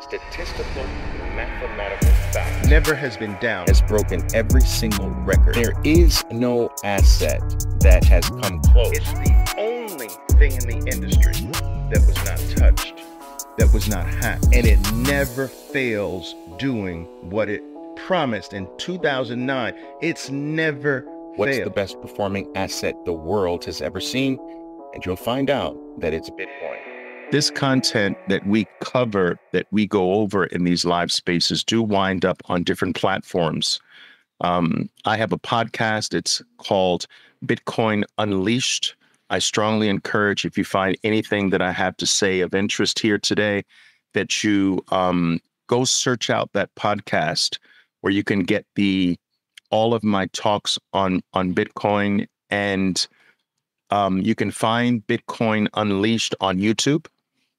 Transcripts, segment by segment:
statistical, mathematical fact never has been down. has broken every single record. There is no asset that has come close. It's the only thing in the industry that was not touched, that was not hacked, and it never fails doing what it promised in 2009. It's never What's failed. the best performing asset the world has ever seen? And you'll find out that it's Bitcoin. This content that we cover, that we go over in these live spaces, do wind up on different platforms. I have a podcast. It's called Bitcoin Unleashed. I strongly encourage, if you find anything that I have to say of interest here today, that you go search out that podcast where you can get all of my talks on Bitcoin, and you can find Bitcoin Unleashed on YouTube.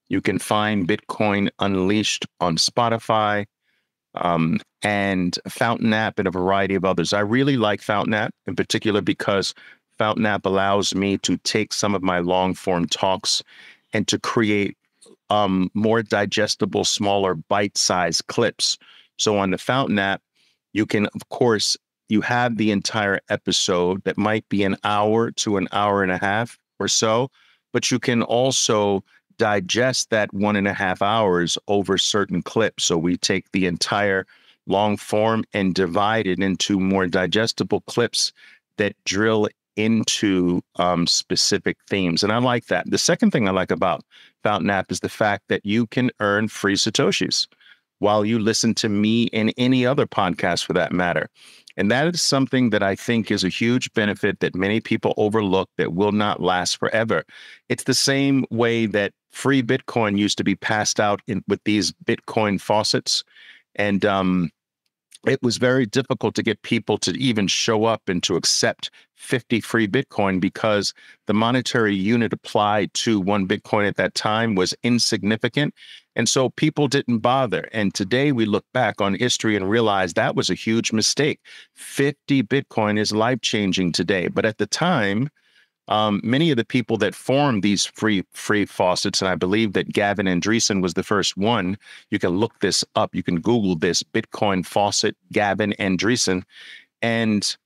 You can find Bitcoin Unleashed on Spotify, and Fountain App, and a variety of others. I really like Fountain App in particular because Fountain App allows me to take some of my long form talks and to create more digestible, smaller bite-sized clips. So on the Fountain App, you can, of course, you have the entire episode that might be an hour to an hour and a half or so, but you can also digest that 1.5 hours over certain clips. So we take the entire long form and divide it into more digestible clips that drill into specific themes. And I like that. The second thing I like about Fountain App is the fact that you can earn free Satoshis while you listen to me and any other podcast for that matter. And that is something that I think is a huge benefit that many people overlook that will not last forever. It's the same way that free Bitcoin used to be passed out with these Bitcoin faucets. And it was very difficult to get people to even show up and to accept 50 free Bitcoin because the monetary unit applied to one Bitcoin at that time was insignificant. And so people didn't bother. And today we look back on history and realize that was a huge mistake. 50 Bitcoin is life-changing today. But at the time, many of the people that formed these free faucets, and I believe that Gavin Andresen was the first one. You can look this up. You can Google this Bitcoin faucet, Gavin Andresen. And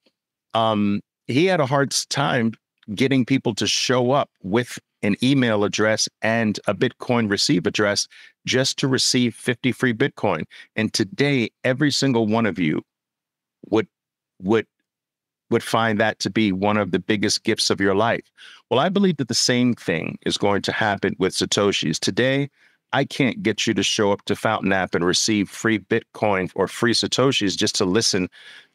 he had a hard time getting people to show up with an email address and a Bitcoin receive address just to receive 50 free Bitcoin. And today, every single one of you would find that to be one of the biggest gifts of your life. Well, I believe that the same thing is going to happen with Satoshis. Today, I can't get you to show up to Fountain App and receive free Bitcoin or free Satoshis just to listen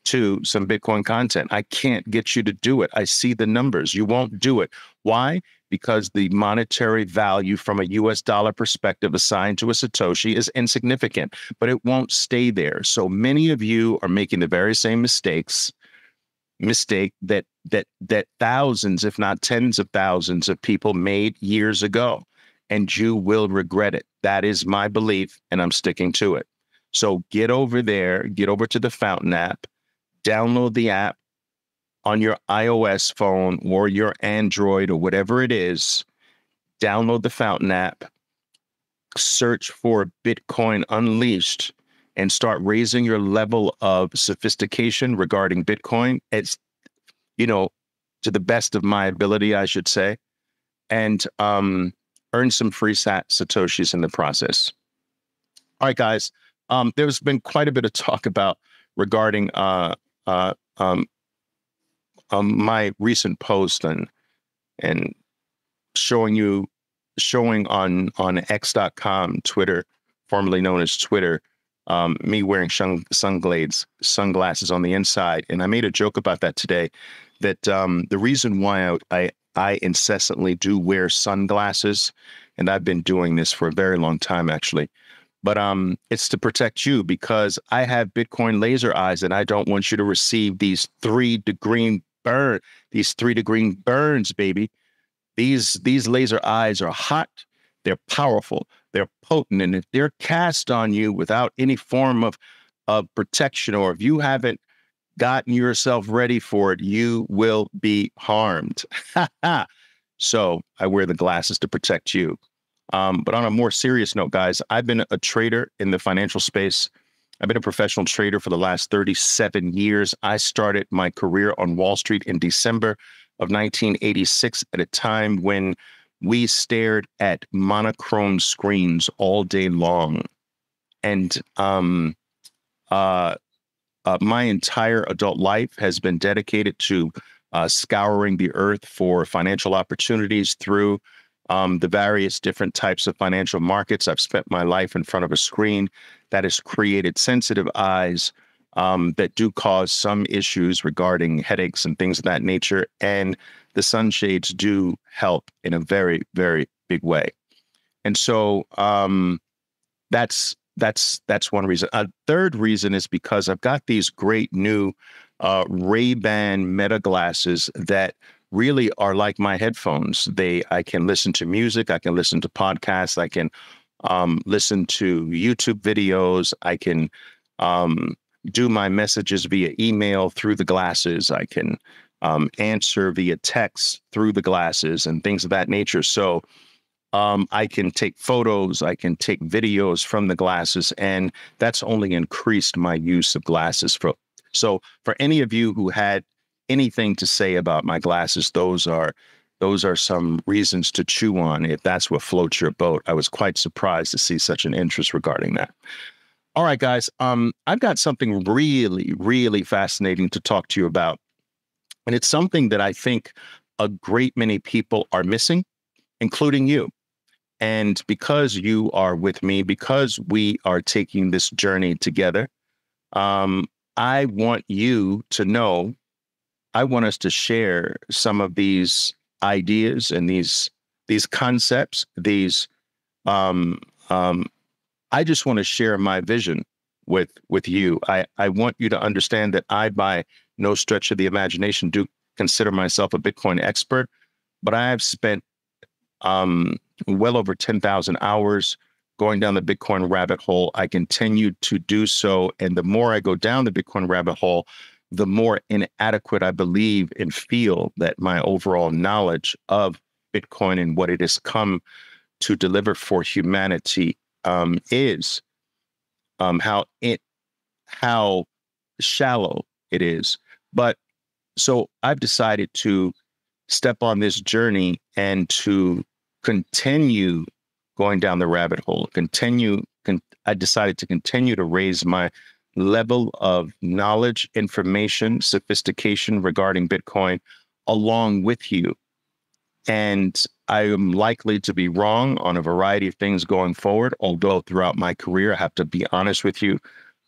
to some Bitcoin content. I can't get you to do it. I see the numbers. You won't do it. Why? Because the monetary value from a US dollar perspective assigned to a Satoshi is insignificant, but it won't stay there. So many of you are making the very same mistake that thousands, if not tens of thousands of people made years ago, and you will regret it. That is my belief, and I'm sticking to it. So get over there, get over to the Fountain App, download the app on your iOS phone or your Android or whatever it is. Download the Fountain App, search for Bitcoin Unleashed, and start raising your level of sophistication regarding Bitcoin. It's, to the best of my ability, I should say, and earn some free Satoshis in the process. All right, guys. There's been quite a bit of talk regarding my recent post and showing on X.com, Twitter, formerly known as Twitter, me wearing sunglasses on the inside. And I made a joke about that today, that the reason why I incessantly do wear sunglasses, and I've been doing this for a very long time, actually, but it's to protect you because I have Bitcoin laser eyes and I don't want you to receive these 3-degree burns, baby. These laser eyes are hot. They're powerful. They're potent. And if they're cast on you without any form of protection, or if you haven't gotten yourself ready for it, you will be harmed. So I wear the glasses to protect you. But on a more serious note, guys, I've been a trader in the financial space. I've been a professional trader for the last 37 years. I started my career on Wall Street in December of 1986 at a time when we stared at monochrome screens all day long. And my entire adult life has been dedicated to scouring the earth for financial opportunities through the various different types of financial markets. I've spent my life in front of a screen that has created sensitive eyes that do cause some issues regarding headaches and things of that nature. And the sunshades do help in a very, very big way. And so that's one reason. A third reason is because I've got these great new Ray-Ban Meta glasses that really are like my headphones. I can listen to music, I can listen to podcasts, I can listen to YouTube videos, I can do my messages via email through the glasses, I can answer via text through the glasses and things of that nature. So I can take photos, I can take videos from the glasses, and that's only increased my use of glasses. So for any of you who had anything to say about my glasses, those are some reasons to chew on if that's what floats your boat. I was quite surprised to see such an interest regarding that. All right, guys, I've got something really, really fascinating to talk to you about. And it's something that I think a great many people are missing, including you. And because you are with me, because we are taking this journey together, I want you to know, I want us to share some of these ideas and these concepts, I just want to share my vision with you. I want you to understand that I, by no stretch of the imagination, do consider myself a Bitcoin expert, but I have spent well over 10,000 hours going down the Bitcoin rabbit hole. I continue to do so. And the more I go down the Bitcoin rabbit hole, the more inadequate I believe and feel that my overall knowledge of Bitcoin and what it has come to deliver for humanity is, how shallow it is. But so I've decided to step on this journey and to continue going down the rabbit hole, I decided to continue to raise my level of knowledge, information, sophistication regarding Bitcoin along with you. And I am likely to be wrong on a variety of things going forward, although throughout my career, I have to be honest with you,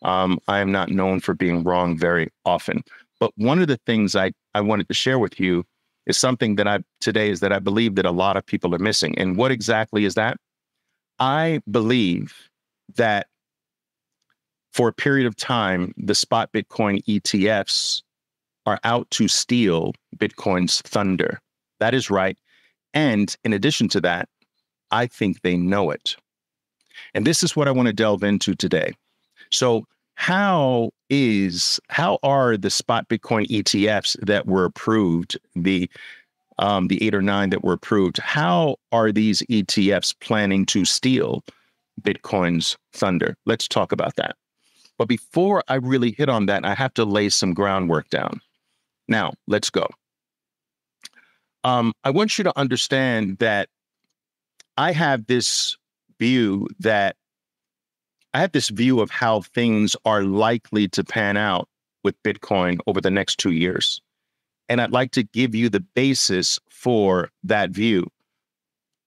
I am not known for being wrong very often. But one of the things I wanted to share with you is something that I believe that a lot of people are missing. And what exactly is that? I believe that for a period of time, the spot Bitcoin ETFs are out to steal Bitcoin's thunder. That is right. And in addition to that, I think they know it. And this is what I want to delve into today. So how are the spot Bitcoin ETFs that were approved, the 8 or 9 that were approved, how are these ETFs planning to steal Bitcoin's thunder? Let's talk about that. But before I really hit on that, I have to lay some groundwork down. Now, let's go. I want you to understand that I have this view of how things are likely to pan out with Bitcoin over the next 2 years. And I'd like to give you the basis for that view.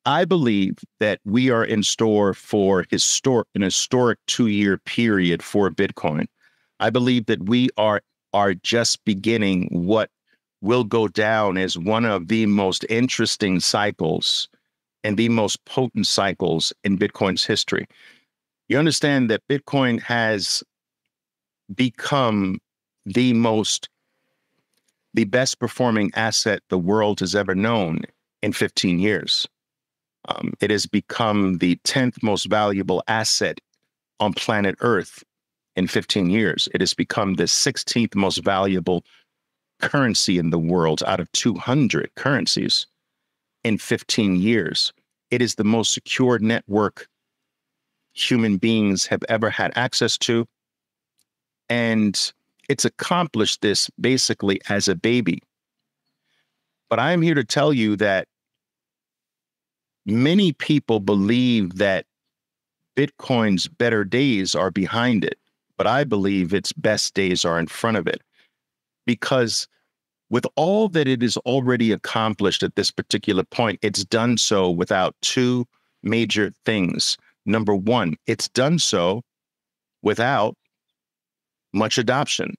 I believe that we are in store for an historic 2-year period for Bitcoin. I believe that we are just beginning what will go down as one of the most interesting cycles and the most potent cycles in Bitcoin's history. You understand that Bitcoin has become the best performing asset the world has ever known in 15 years. It has become the 10th most valuable asset on planet Earth in 15 years. It has become the 16th most valuable currency in the world out of 200 currencies in 15 years. It is the most secure network human beings have ever had access to. And it's accomplished this basically as a baby. But I am here to tell you that many people believe that Bitcoin's better days are behind it, but I believe its best days are in front of it. Because with all that it has already accomplished at this particular point, it's done so without two major things. Number one, it's done so without much adoption.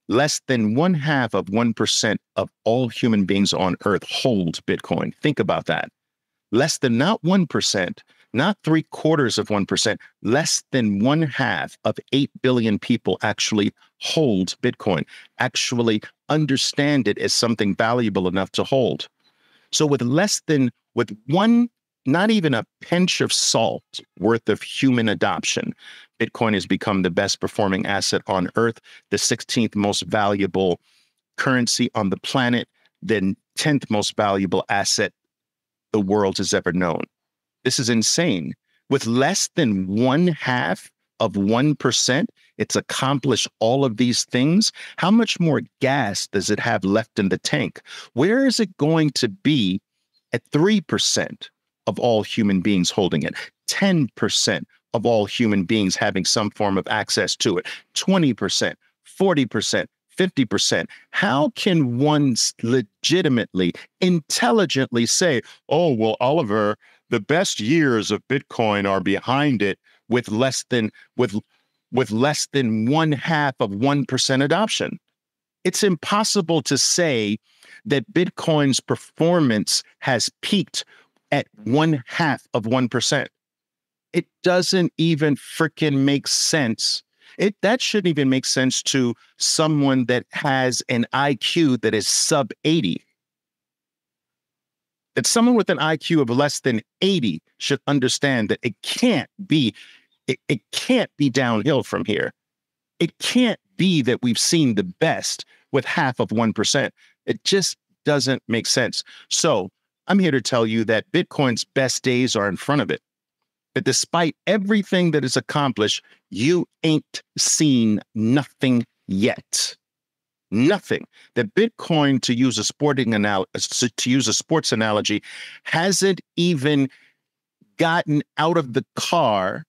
Less than 0.5% of all human beings on Earth hold Bitcoin. Think about that. Less than not 1%, not 0.75%, less than 1/2 of 8 billion people actually hold Bitcoin, actually understand it as something valuable enough to hold. So with one, not even a pinch of salt worth of human adoption, Bitcoin has become the best performing asset on Earth, the 16th most valuable currency on the planet, the 10th most valuable asset the world has ever known. This is insane. With less than 0.5%, it's accomplished all of these things. How much more gas does it have left in the tank? Where is it going to be at 3% of all human beings holding it? 10% of all human beings having some form of access to it? 20%, 40%, 50%. How can one legitimately, intelligently say, oh, well, Oliver, the best years of Bitcoin are behind it with less than 0.5% adoption? It's impossible to say that Bitcoin's performance has peaked at 0.5%. It doesn't even freaking make sense. That shouldn't even make sense to someone that has an IQ that is sub 80. That someone with an IQ of less than 80 should understand that it can't be downhill from here. It can't be that we've seen the best with 0.5%. It just doesn't make sense. So I'm here to tell you that Bitcoin's best days are in front of it. But despite everything that is accomplished, you ain't seen nothing yet. Nothing. That Bitcoin, to use a sports analogy, hasn't even gotten out of the car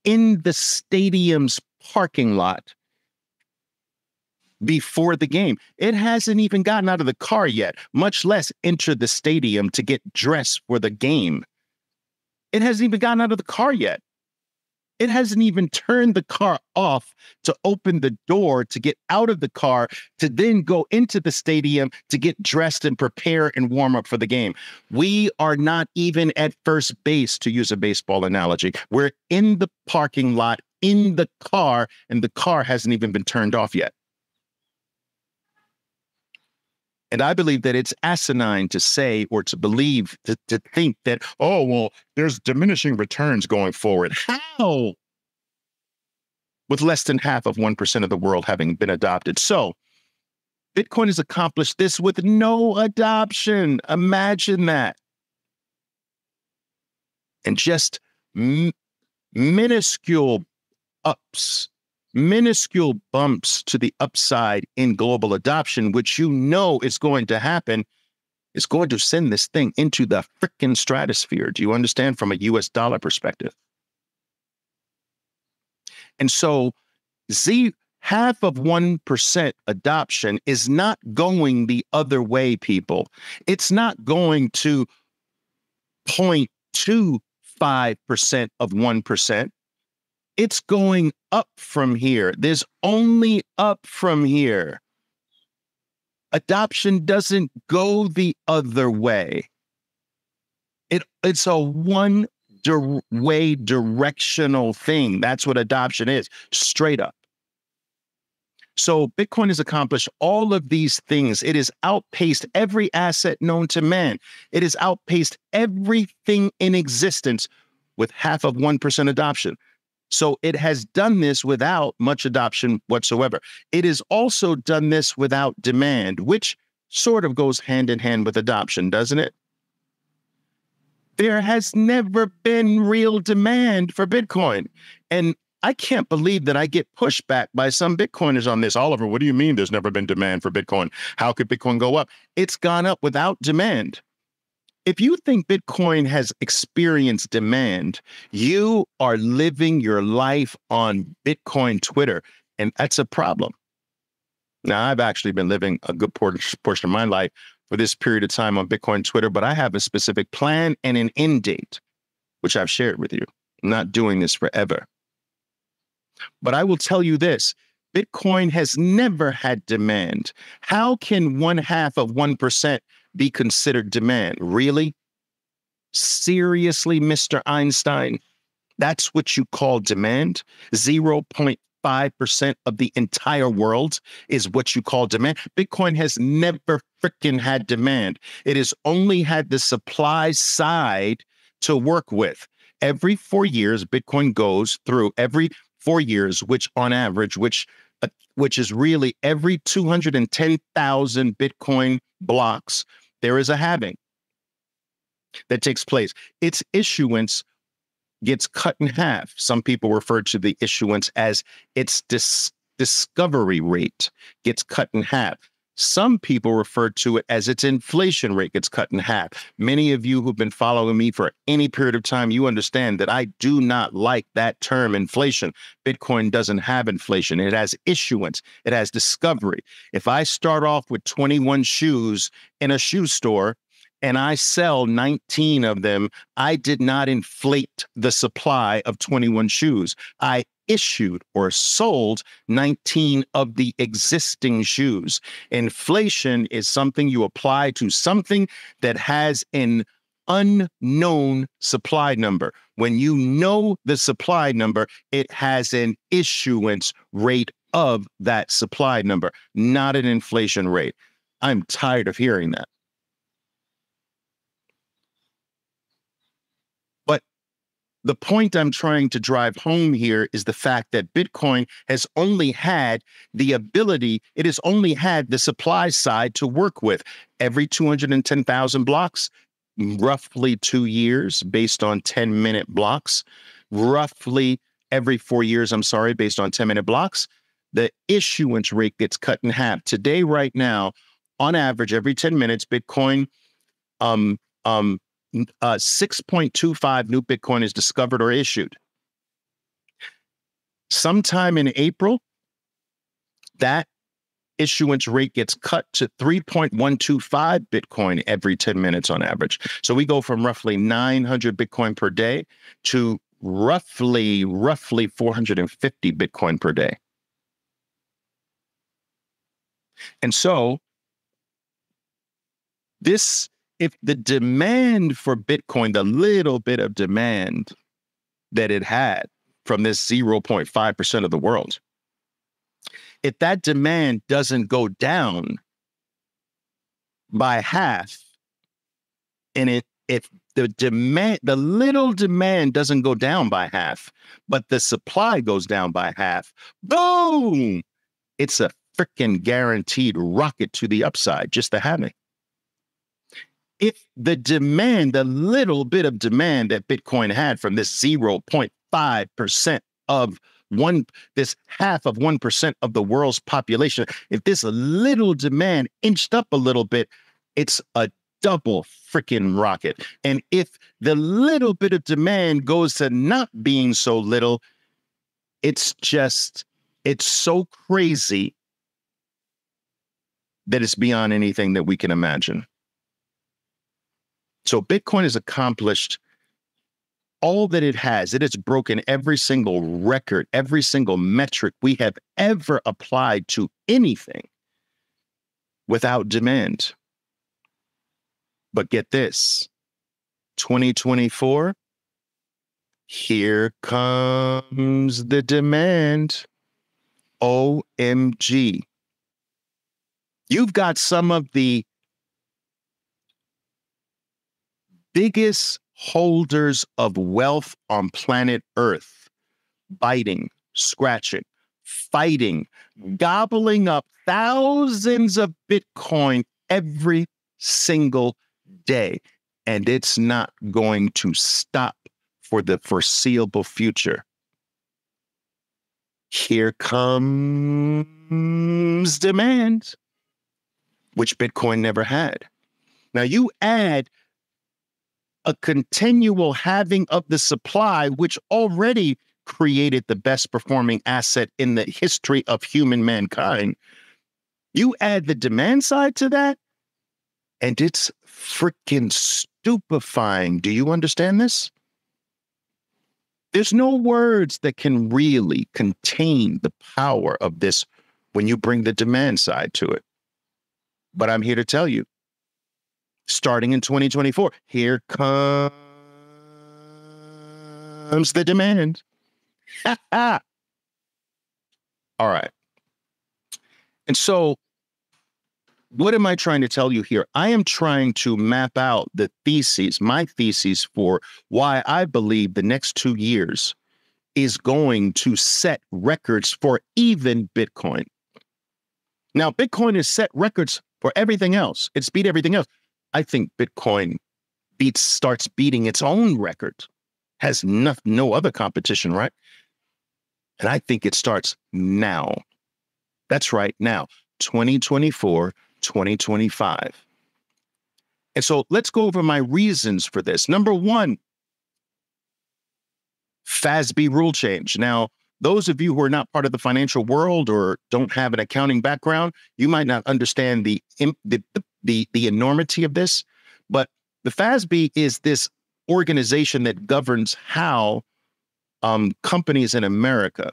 in the stadium's parking lot before the game. It hasn't even gotten out of the car yet, much less entered the stadium to get dressed for the game. It hasn't even gotten out of the car yet. It hasn't even turned the car off to open the door to get out of the car to then go into the stadium to get dressed and prepare and warm up for the game. We are not even at first base, to use a baseball analogy. We're in the parking lot, in the car, and the car hasn't even been turned off yet. And I believe that it's asinine to say or to believe, to think that, oh, well, there's diminishing returns going forward. How? With less than 0.5% of the world having been adopted. So Bitcoin has accomplished this with no adoption. Imagine that. And just minuscule bumps to the upside in global adoption, which you know is going to happen, is going to send this thing into the frickin' stratosphere. Do you understand? From a US dollar perspective. And so 0.5% adoption is not going the other way, people. It's not going to 0.25% of 1%. It's going up from here. There's only up from here. Adoption doesn't go the other way. It's a one-way directional thing. That's what adoption is, straight up. So Bitcoin has accomplished all of these things. It has outpaced every asset known to man. It has outpaced everything in existence with 0.5% adoption. So it has done this without much adoption whatsoever. It has also done this without demand, which sort of goes hand in hand with adoption, doesn't it? There has never been real demand for Bitcoin. And I can't believe that I get pushback by some Bitcoiners on this. Oliver, what do you mean there's never been demand for Bitcoin? How could Bitcoin go up? It's gone up without demand. If you think Bitcoin has experienced demand, you are living your life on Bitcoin Twitter, and that's a problem. Now, I've actually been living a good portion of my life for this period of time on Bitcoin Twitter, but I have a specific plan and an end date, which I've shared with you. I'm not doing this forever. But I will tell you this, Bitcoin has never had demand. How can 0.5% be considered demand? Really? Seriously, Mr. Einstein? That's what you call demand? 0.5% of the entire world is what you call demand. Bitcoin has never freaking had demand. It has only had the supply side to work with. Every 4 years, Bitcoin goes through every 4 years, which on average, which is really every 210,000 Bitcoin blocks, there is a halving that takes place. Its issuance gets cut in half. Some people refer to the issuance as its discovery rate gets cut in half. Some people refer to it as its inflation rate gets cut in half. Many of you who've been following me for any period of time, you understand that I do not like that term inflation. Bitcoin doesn't have inflation. It has issuance. It has discovery. If I start off with 21 shoes in a shoe store, and I sell 19 of them, I did not inflate the supply of 21 shoes. I issued or sold 19 of the existing shoes. Inflation is something you apply to something that has an unknown supply number. When you know the supply number, it has an issuance rate of that supply number, not an inflation rate. I'm tired of hearing that. The point I'm trying to drive home here is the fact that Bitcoin has only had the ability, it has only had the supply side to work with. Every 210,000 blocks, roughly 2 years based on 10-minute blocks, roughly every 4 years, based on 10-minute blocks, the issuance rate gets cut in half. Today, right now, on average, every 10 minutes, Bitcoin 6.25 new Bitcoin is discovered or issued. Sometime in April, that issuance rate gets cut to 3.125 Bitcoin every 10 minutes on average. So we go from roughly 900 Bitcoin per day to roughly 450 Bitcoin per day. And so if the demand for Bitcoin, the little bit of demand that it had from this 0.5% of the world, if that demand doesn't go down by half, and if the little demand doesn't go down by half, but the supply goes down by half, boom, it's a freaking guaranteed rocket to the upside, just the halving. If the demand, the little bit of demand that Bitcoin had from this 0.5% of this half of 1% of the world's population, if this little demand inched up a little bit, it's a double freaking rocket. And if the little bit of demand goes to not being so little, it's so crazy that it's beyond anything that we can imagine. So Bitcoin has accomplished all that it has. It has broken every single record, every single metric we have ever applied to anything without demand. But get this, 2024, here comes the demand. OMG. You've got some of the biggest holders of wealth on planet Earth, biting, scratching, fighting, gobbling up thousands of Bitcoin every single day. and it's not going to stop for the foreseeable future. Here comes demand, which Bitcoin never had. Now you add a continual halving of the supply, which already created the best performing asset in the history of human mankind. You add the demand side to that, and it's freaking stupefying. Do you understand this? There's no words that can really contain the power of this when you bring the demand side to it. But I'm here to tell you, starting in 2024, here comes the demand. All right. And so what am I trying to tell you here? I am trying to map out the theses, my theses for why I believe the next 2 years is going to set records for even Bitcoin. Now, Bitcoin has set records for everything else. It's beat everything else. I think Bitcoin starts beating its own record, has no other competition, right? And I think it starts now. That's right, now, 2024, 2025. And so let's go over my reasons for this. Number one, FASB rule change. Now, those of you who are not part of the financial world or don't have an accounting background, you might not understand the enormity of this. But the FASB is this organization that governs how companies in America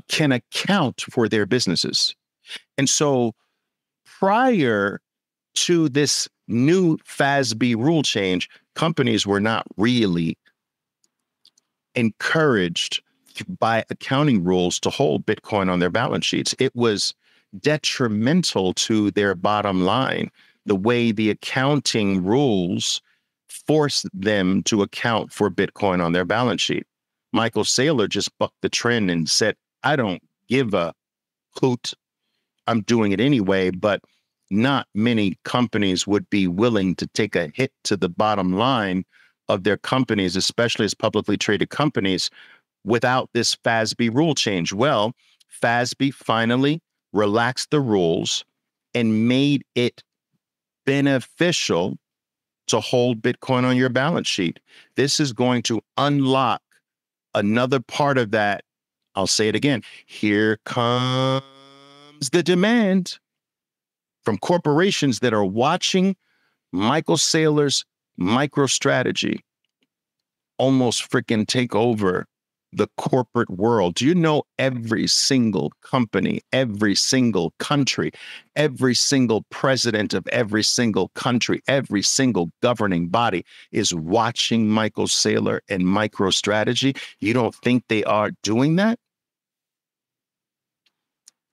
can account for their businesses. And so prior to this new FASB rule change, companies were not really encouraged by accounting rules to hold Bitcoin on their balance sheets. It was detrimental to their bottom line, the way the accounting rules forced them to account for Bitcoin on their balance sheet. Michael Saylor just bucked the trend and said, I don't give a hoot. I'm doing it anyway, but not many companies would be willing to take a hit to the bottom line of their companies, especially as publicly traded companies, without this FASB rule change. Well, FASB finally relaxed the rules and made it beneficial to hold Bitcoin on your balance sheet. This is going to unlock another part of that. I'll say it again. Here comes the demand from corporations that are watching Michael Saylor's MicroStrategy almost freaking take over the corporate world. Do you know every single company, every single country, every single president of every single country, every single governing body is watching Michael Saylor and MicroStrategy? You don't think they are doing that?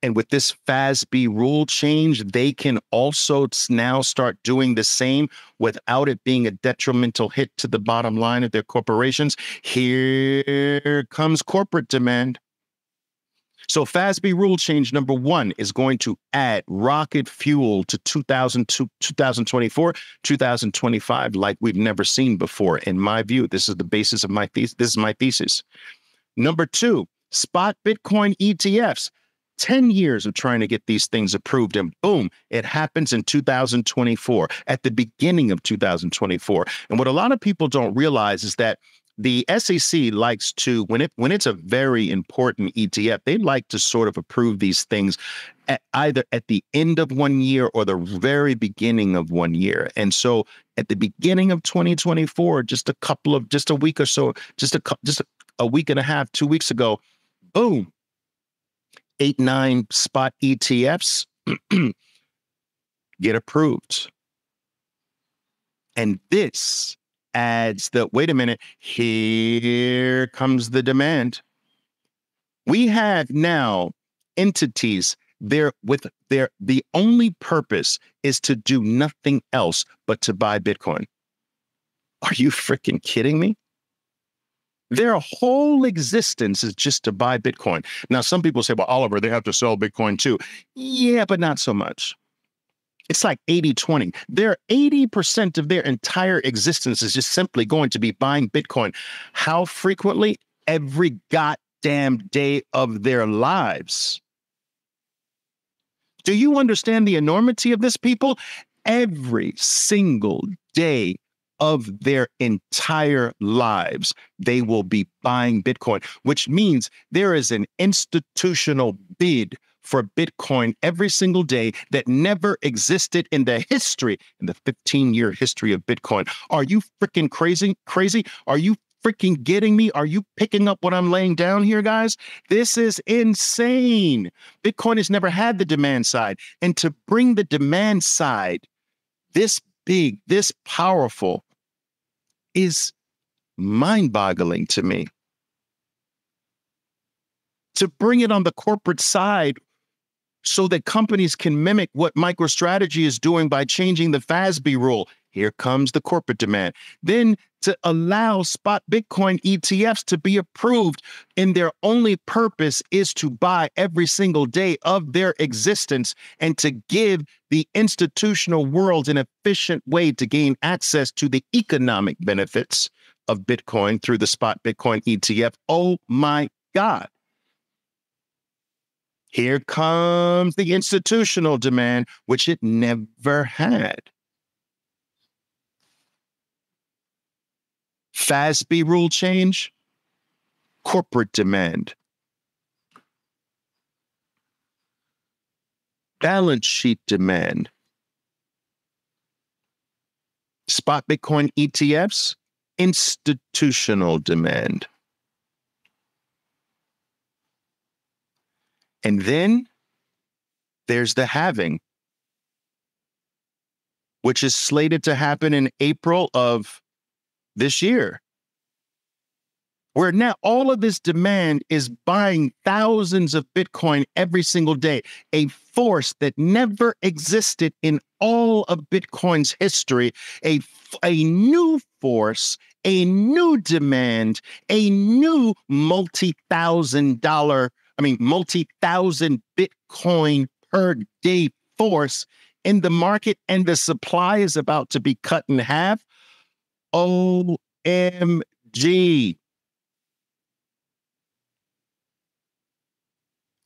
And with this FASB rule change, they can also now start doing the same without it being a detrimental hit to the bottom line of their corporations. Here comes corporate demand. So FASB rule change number one is going to add rocket fuel to 2024, 2025, like we've never seen before. In my view, this is the basis of my thesis. This is my thesis. Number two, spot Bitcoin ETFs. 10 years of trying to get these things approved, and boom, it happens in 2024, at the beginning of 2024. And what a lot of people don't realize is that the SEC likes to, when it's a very important ETF, they like to sort of approve these things either at the end of 1 year or the very beginning of 1 year. And so at the beginning of 2024, just a week or so, just a week and a half, 2 weeks ago, boom, 8-9 spot ETFs get approved. And this adds the, wait a minute, here comes the demand. We have now entities there with the only purpose is to do nothing else but to buy Bitcoin. Are you freaking kidding me? Their whole existence is just to buy Bitcoin. Now, some people say, well, Oliver, they have to sell Bitcoin too. Yeah, but not so much. It's like 80-20. Their 80% of their entire existence is just simply going to be buying Bitcoin. How frequently? Every goddamn day of their lives. Do you understand the enormity of this, people? Every single day of their entire lives, they will be buying Bitcoin, which means there is an institutional bid for Bitcoin every single day that never existed in the 15-year history of Bitcoin. Are you freaking crazy? Are you freaking getting me? Are you picking up what I'm laying down here, guys? This is insane. Bitcoin has never had the demand side. And to bring the demand side this big, this powerful, is mind-boggling to me. To bring it on the corporate side so that companies can mimic what MicroStrategy is doing by changing the FASB rule. Here comes the corporate demand. Then to allow spot Bitcoin ETFs to be approved, and their only purpose is to buy every single day of their existence and to give the institutional world an efficient way to gain access to the economic benefits of Bitcoin through the spot Bitcoin ETF. Oh my God. Here comes the institutional demand, which it never had. FASB rule change, corporate demand. Balance sheet demand. Spot Bitcoin ETFs, institutional demand. And then there's the halving, which is slated to happen in April of this year, where now all of this demand is buying thousands of Bitcoin every single day, a force that never existed in all of Bitcoin's history, a new force, a new demand, a new multi-thousand Bitcoin per day force in the market, and the supply is about to be cut in half. OMG.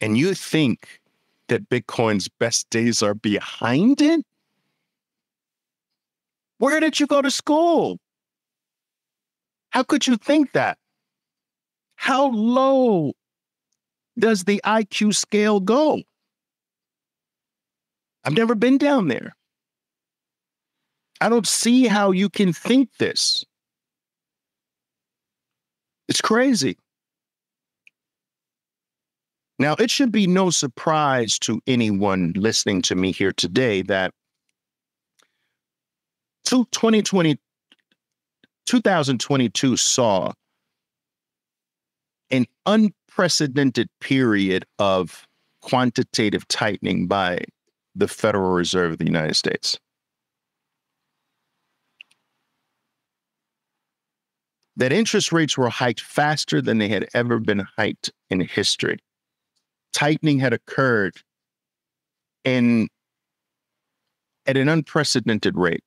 And you think that Bitcoin's best days are behind it? Where did you go to school? How could you think that? How low does the IQ scale go? I've never been down there. I don't see how you can think this. It's crazy. Now, it should be no surprise to anyone listening to me here today that 2022 saw an unprecedented period of quantitative tightening by the Federal Reserve of the United States. That interest rates were hiked faster than they had ever been hiked in history. Tightening had occurred at an unprecedented rate.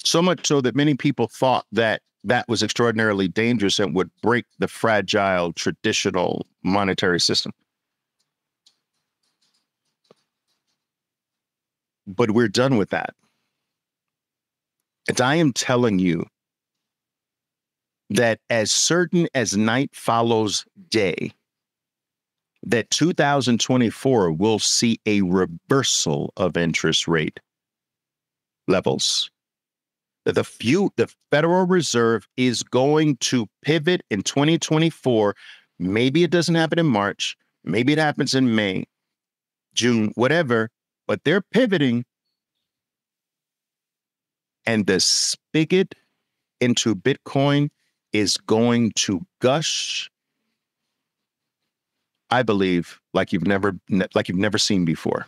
So much so that many people thought that that was extraordinarily dangerous and would break the fragile traditional monetary system. But we're done with that. And I am telling you that as certain as night follows day, that 2024 will see a reversal of interest rate levels. That the Federal Reserve is going to pivot in 2024. Maybe it doesn't happen in March. Maybe it happens in May, June, whatever, but they're pivoting. And the spigot into Bitcoin is going to gush, I believe, like you've never seen before.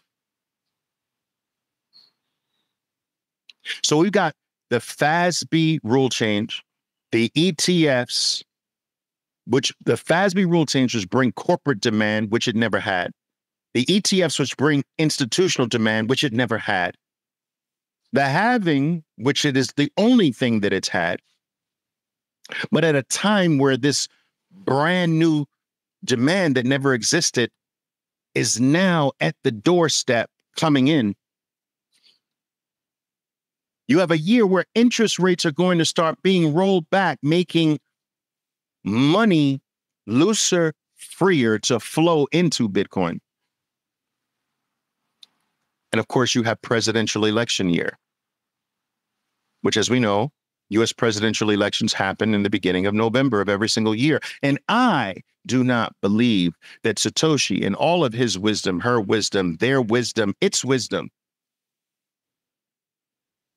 So we've got the FASB rule change, the ETFs, which the FASB rule changes bring corporate demand, which it never had. The ETFs, which bring institutional demand, which it never had. The halving, which it is the only thing that it's had, but at a time where this brand new demand that never existed is now at the doorstep coming in. You have a year where interest rates are going to start being rolled back, making money looser, freer to flow into Bitcoin. And of course, you have presidential election year, which, as we know, US presidential elections happen in the beginning of November of every single year. And I do not believe that Satoshi, in all of his wisdom, her wisdom, their wisdom, its wisdom,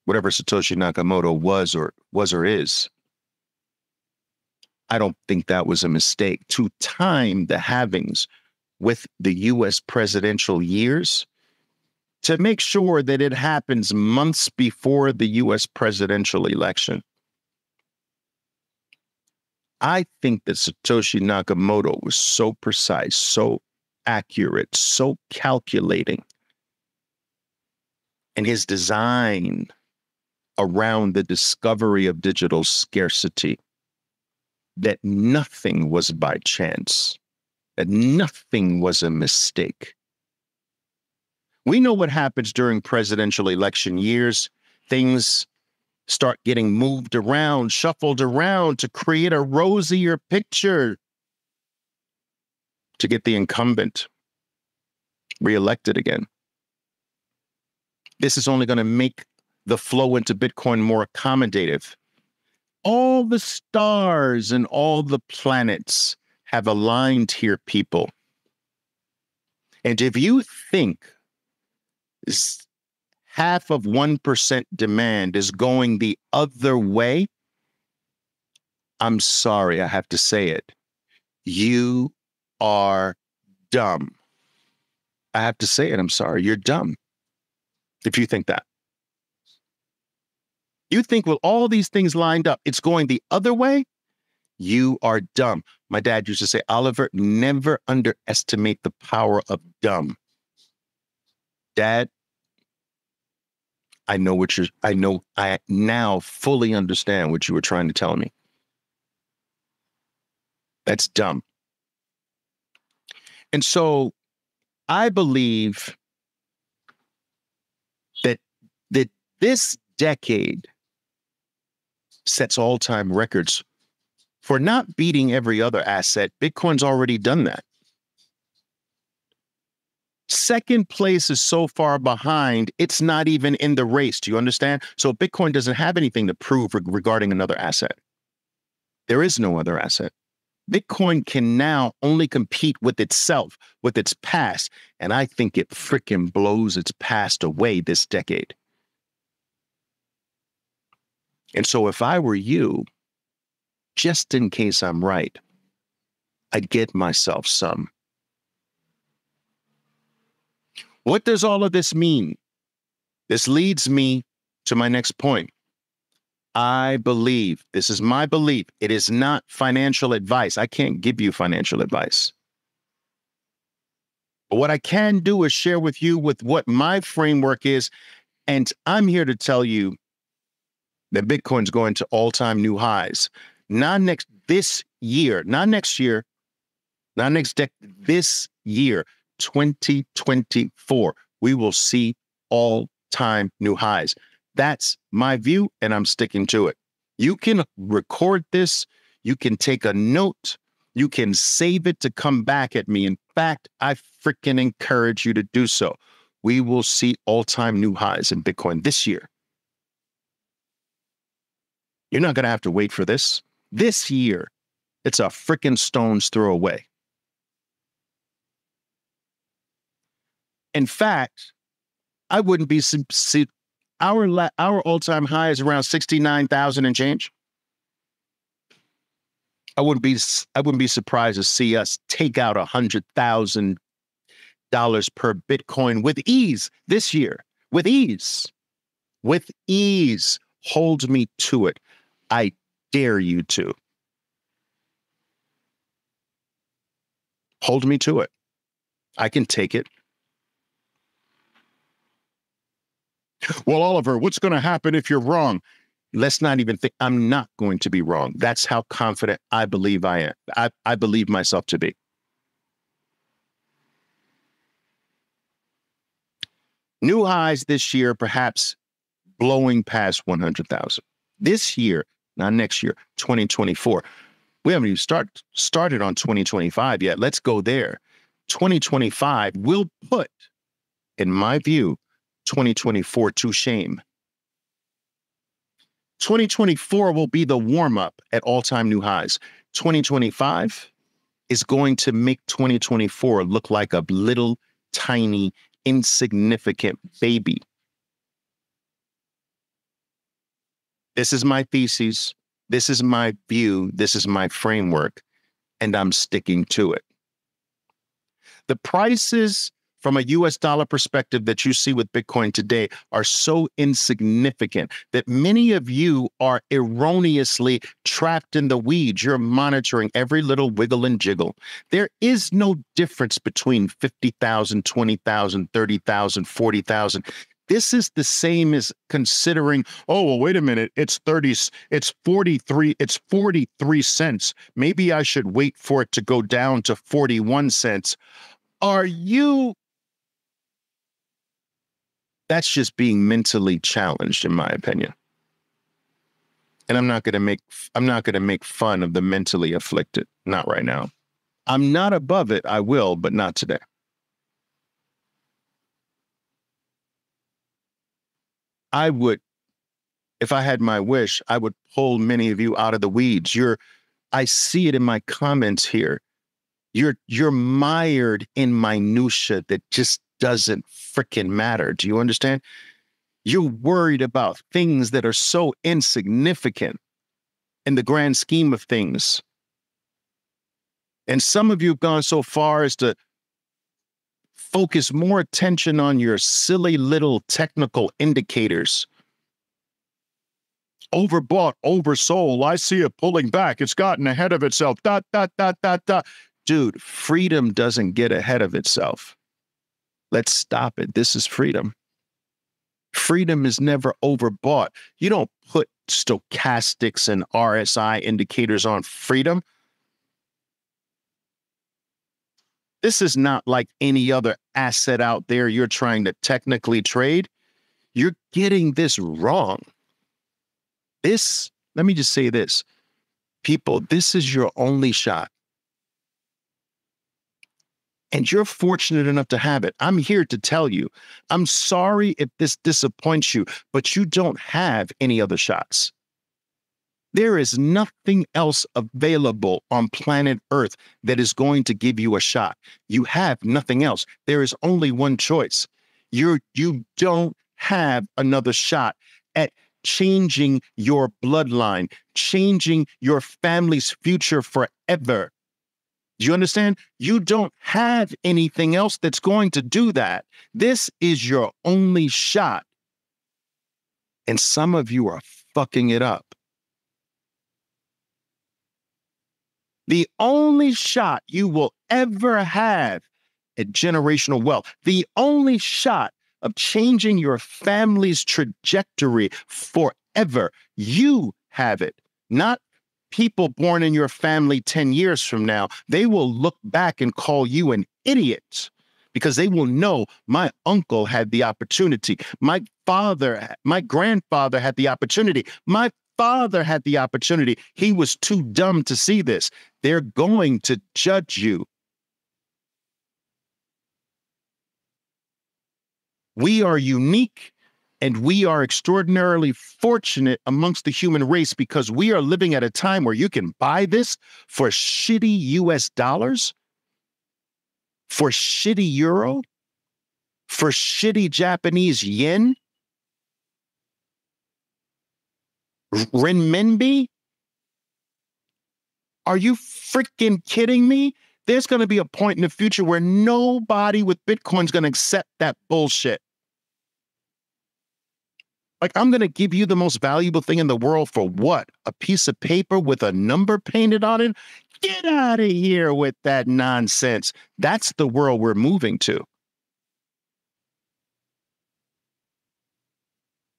whatever Satoshi Nakamoto was or is, I don't think that was a mistake to time the halvings with the US presidential years to make sure that it happens months before the US presidential election. I think that Satoshi Nakamoto was so precise, so accurate, so calculating in his design around the discovery of digital scarcity that nothing was by chance, that nothing was a mistake. We know what happens during presidential election years. Things start getting moved around, shuffled around to create a rosier picture to get the incumbent reelected again. This is only going to make the flow into Bitcoin more accommodative. All the stars and all the planets have aligned here, people. And if you think half of 1% demand is going the other way, I'm sorry, I have to say it. You are dumb. I have to say it. I'm sorry. You're dumb if you think that. You think with all these things lined up, it's going the other way? You are dumb. My dad used to say, Oliver, never underestimate the power of dumb. Dad, I now fully understand what you were trying to tell me. That's dumb. And so I believe that this decade sets all-time records for not beating every other asset. Bitcoin's already done that. Second place is so far behind, it's not even in the race. Do you understand? So Bitcoin doesn't have anything to prove regarding another asset. There is no other asset. Bitcoin can now only compete with itself, with its past, and I think it freaking blows its past away this decade. And so if I were you, just in case I'm right, I'd get myself some. What does all of this mean? This leads me to my next point. I believe, this is my belief, it is not financial advice. I can't give you financial advice. But what I can do is share with you with what my framework is. And I'm here to tell you that Bitcoin's going to all-time new highs. This year, not next year, not next decade, this year, 2024, we will see all-time new highs. That's my view, and I'm sticking to it. You can record this. You can take a note. You can save it to come back at me. In fact, I freaking encourage you to do so. We will see all-time new highs in Bitcoin this year. You're not going to have to wait for this. This year, it's a freaking stone's throw away. In fact, I wouldn't be our all-time high is around 69,000 and change. I wouldn't be surprised to see us take out $100,000 per Bitcoin with ease this year. With ease. Hold me to it. I dare you to. Hold me to it. I can take it. Well, Oliver, what's going to happen if you're wrong? Let's not even think. I'm not going to be wrong. That's how confident I believe I am. I believe myself to be. New highs this year, perhaps blowing past 100,000. This year, not next year, 2024. We haven't even started on 2025 yet. Let's go there. 2025 will put, in my view, 2024 to shame. 2024 will be the warm-up at all-time new highs. 2025 is going to make 2024 look like a little, tiny, insignificant baby. This is my thesis. This is my view. This is my framework, and I'm sticking to it. The prices from a US dollar perspective that you see with Bitcoin today are so insignificant that many of you are erroneously trapped in the weeds. You're monitoring every little wiggle and jiggle. There is no difference between 50,000, 20,000, 30,000, 40,000. This is the same as considering, oh, well, wait a minute, it's 43 cents. Maybe I should wait for it to go down to 41 cents. Are you? That's just being mentally challenged, in my opinion. And I'm not going to make fun of the mentally afflicted. Not right now. I'm not above it. I will, but not today. I would, if I had my wish, I would pull many of you out of the weeds. I see it in my comments here. You're mired in minutia that just doesn't freaking matter. Do you understand? You're worried about things that are so insignificant in the grand scheme of things. And some of you have gone so far as to focus more attention on your silly little technical indicators. Overbought, oversold. I see it pulling back. It's gotten ahead of itself. Dot, dot, dot, dot, dot. Dude, freedom doesn't get ahead of itself. Let's stop it. This is freedom. Freedom is never overbought. You don't put stochastics and RSI indicators on freedom. This is not like any other asset out there you're trying to technically trade. You're getting this wrong. Let me just say this. People, this is your only shot. And you're fortunate enough to have it. I'm here to tell you, I'm sorry if this disappoints you, but you don't have any other shots. There is nothing else available on planet Earth that is going to give you a shot. You have nothing else. There is only one choice. You don't have another shot at changing your bloodline, changing your family's future forever. Do you understand? You don't have anything else that's going to do that. This is your only shot. And some of you are fucking it up. The only shot you will ever have at generational wealth, the only shot of changing your family's trajectory forever, you have it, not people born in your family 10 years from now. They will look back and call you an idiot because they will know my uncle had the opportunity. My grandfather had the opportunity. My father had the opportunity. He was too dumb to see this. They're going to judge you. We are unique. And we are extraordinarily fortunate amongst the human race because we are living at a time where you can buy this for shitty US dollars, for shitty euro, for shitty Japanese yen, renminbi. Are you freaking kidding me? There's going to be a point in the future where nobody with Bitcoin is going to accept that bullshit. Like, I'm going to give you the most valuable thing in the world for what? A piece of paper with a number painted on it? Get out of here with that nonsense. That's the world we're moving to.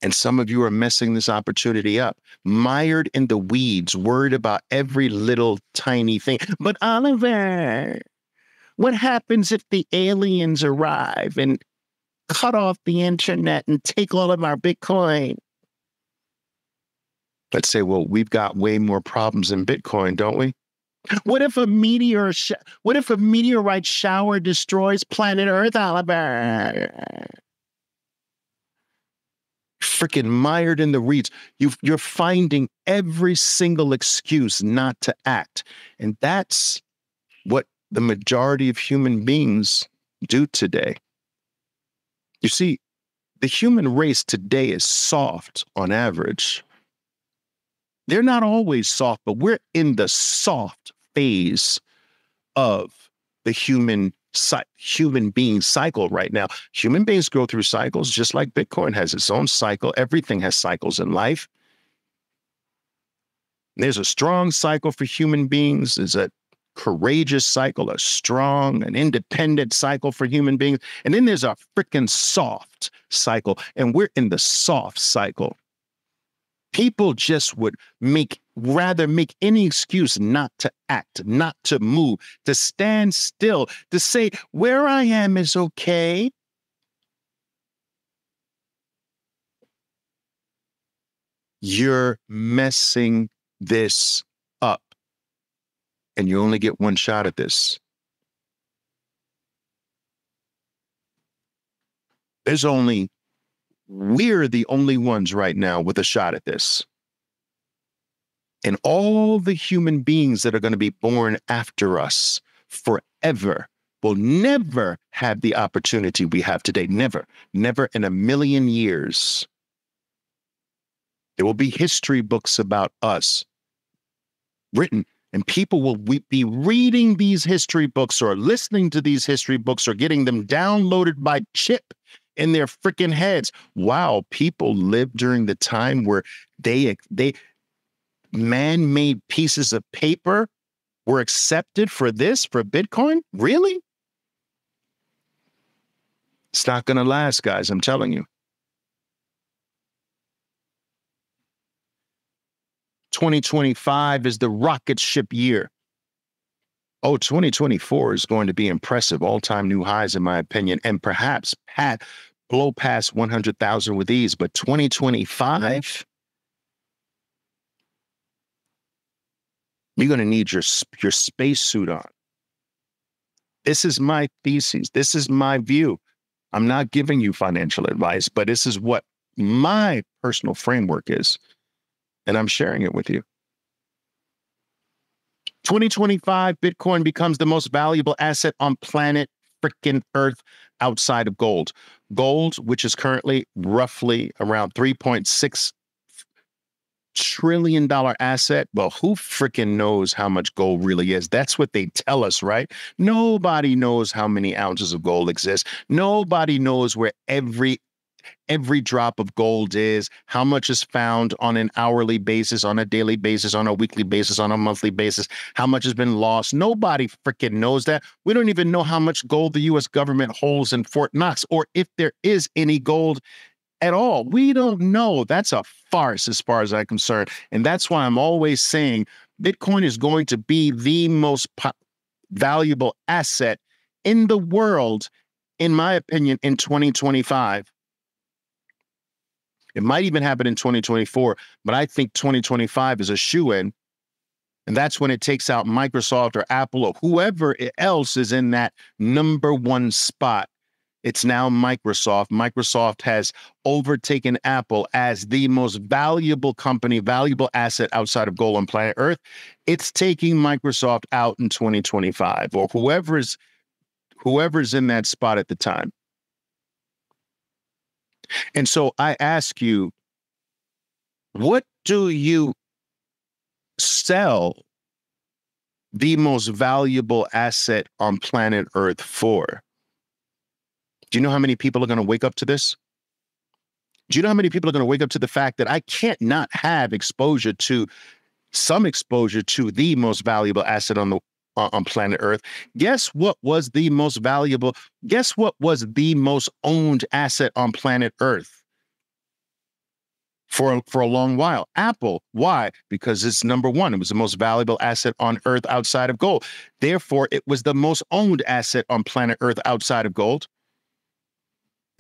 And some of you are messing this opportunity up, mired in the weeds, worried about every little tiny thing. But Oliver, what happens if the aliens arrive and cut off the internet and take all of our Bitcoin? Let's say, well, we've got way more problems than Bitcoin, don't we? What if a meteorite shower destroys planet Earth, Oliver? Freaking mired in the reeds. You're finding every single excuse not to act. And that's what the majority of human beings do today. You see, the human race today is soft on average. They're not always soft, but we're in the soft phase of the human being cycle right now. Human beings go through cycles just like Bitcoin has its own cycle. Everything has cycles in life. There's a strong cycle for human beings. There's a courageous cycle, a strong and independent cycle for human beings. And then there's a freaking soft cycle. And we're in the soft cycle. People just would rather make any excuse not to act, not to move, to stand still, to say, where I am is okay. You're messing this up. And you only get one shot at this. We're the only ones right now with a shot at this. And all the human beings that are going to be born after us forever will never have the opportunity we have today. Never, never in a million years. There will be history books about us written, and people will be reading these history books or listening to these history books or getting them downloaded by chip in their freaking heads. Wow, people lived during the time where they man-made pieces of paper were accepted for Bitcoin? Really? It's not going to last, guys, I'm telling you. 2025 is the rocket ship year. Oh, 2024 is going to be impressive. All-time new highs, in my opinion, and perhaps blow past 100,000 with ease. But 2025, you're going to need your spacesuit on. This is my thesis. This is my view. I'm not giving you financial advice, but this is what my personal framework is. And I'm sharing it with you. 2025, Bitcoin becomes the most valuable asset on planet freaking Earth outside of gold. Gold, which is currently roughly around $3.6 trillion asset. Well, who freaking knows how much gold really is? That's what they tell us, right? Nobody knows how many ounces of gold exist. Nobody knows where every drop of gold is, how much is found on an hourly basis, on a daily basis, on a weekly basis, on a monthly basis, how much has been lost. Nobody freaking knows that. We don't even know how much gold the U.S. government holds in Fort Knox, or if there is any gold at all. We don't know. That's a farce as far as I'm concerned. And that's why I'm always saying Bitcoin is going to be the most valuable asset in the world, in my opinion, in 2025. It might even happen in 2024, but I think 2025 is a shoo-in. And that's when it takes out Microsoft or Apple or whoever else is in that number one spot. It's now Microsoft. Microsoft has overtaken Apple as the most valuable company, valuable asset outside of gold on planet Earth. It's taking Microsoft out in 2025, or whoever's in that spot at the time. And so I ask you, what do you sell the most valuable asset on planet Earth for? Do you know how many people are going to wake up to this? Do you know how many people are going to wake up to the fact that I can't not have some exposure to the most valuable asset on planet Earth? Guess what was the most valuable? Guess what was the most owned asset on planet Earth? for a long while. Apple, why? Because it's number one. It was the most valuable asset on Earth outside of gold. Therefore, it was the most owned asset on planet Earth outside of gold.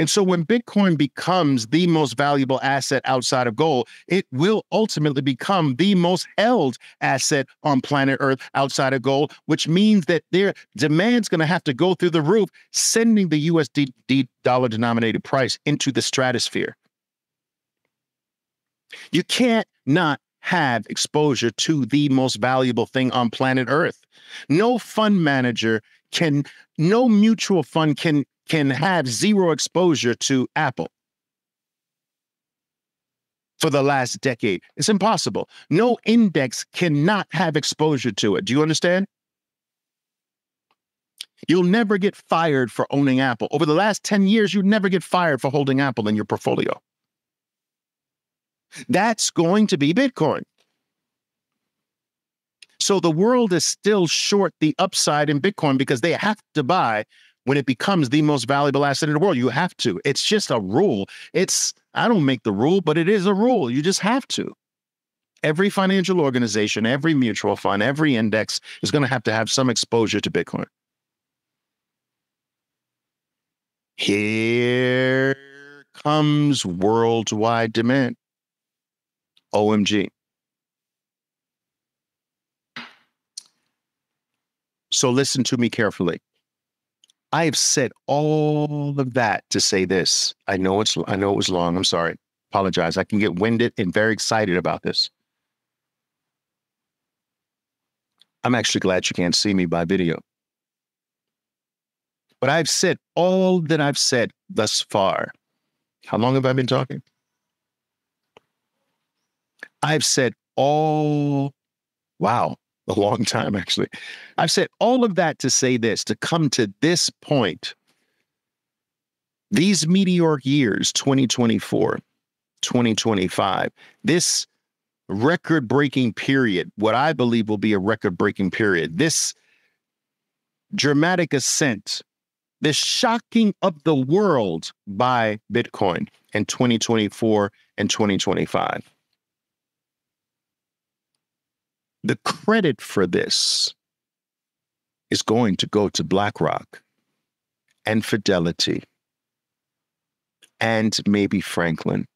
And so when Bitcoin becomes the most valuable asset outside of gold, it will ultimately become the most held asset on planet Earth outside of gold, which means that their demand's going to have to go through the roof, sending the USD dollar denominated price into the stratosphere. You can't not have exposure to the most valuable thing on planet Earth. No fund manager can, no mutual fund can have zero exposure to Apple for the last decade. It's impossible. No index cannot have exposure to it. Do you understand? You'll never get fired for owning Apple. Over the last 10 years, you'd never get fired for holding Apple in your portfolio. That's going to be Bitcoin. So the world is still short the upside in Bitcoin because they have to buy when it becomes the most valuable asset in the world. You have to. It's just a rule. I don't make the rule, but it is a rule. You just have to. Every financial organization, every mutual fund, every index is going to have some exposure to Bitcoin. Here comes worldwide demand. OMG. So listen to me carefully. I have said all of that to say this. I know it was long. I'm sorry. Apologize. I can get winded and very excited about this. I'm actually glad you can't see me by video. But I've said all that I've said thus far. How long have I been talking? I've said a long time, actually. I've said all of that to say this, to come to this point. These meteoric years, 2024, 2025, this record-breaking period, what I believe will be a record-breaking period, this dramatic ascent, the shocking of the world by Bitcoin in 2024 and 2025. The credit for this is going to go to BlackRock and Fidelity and maybe Franklin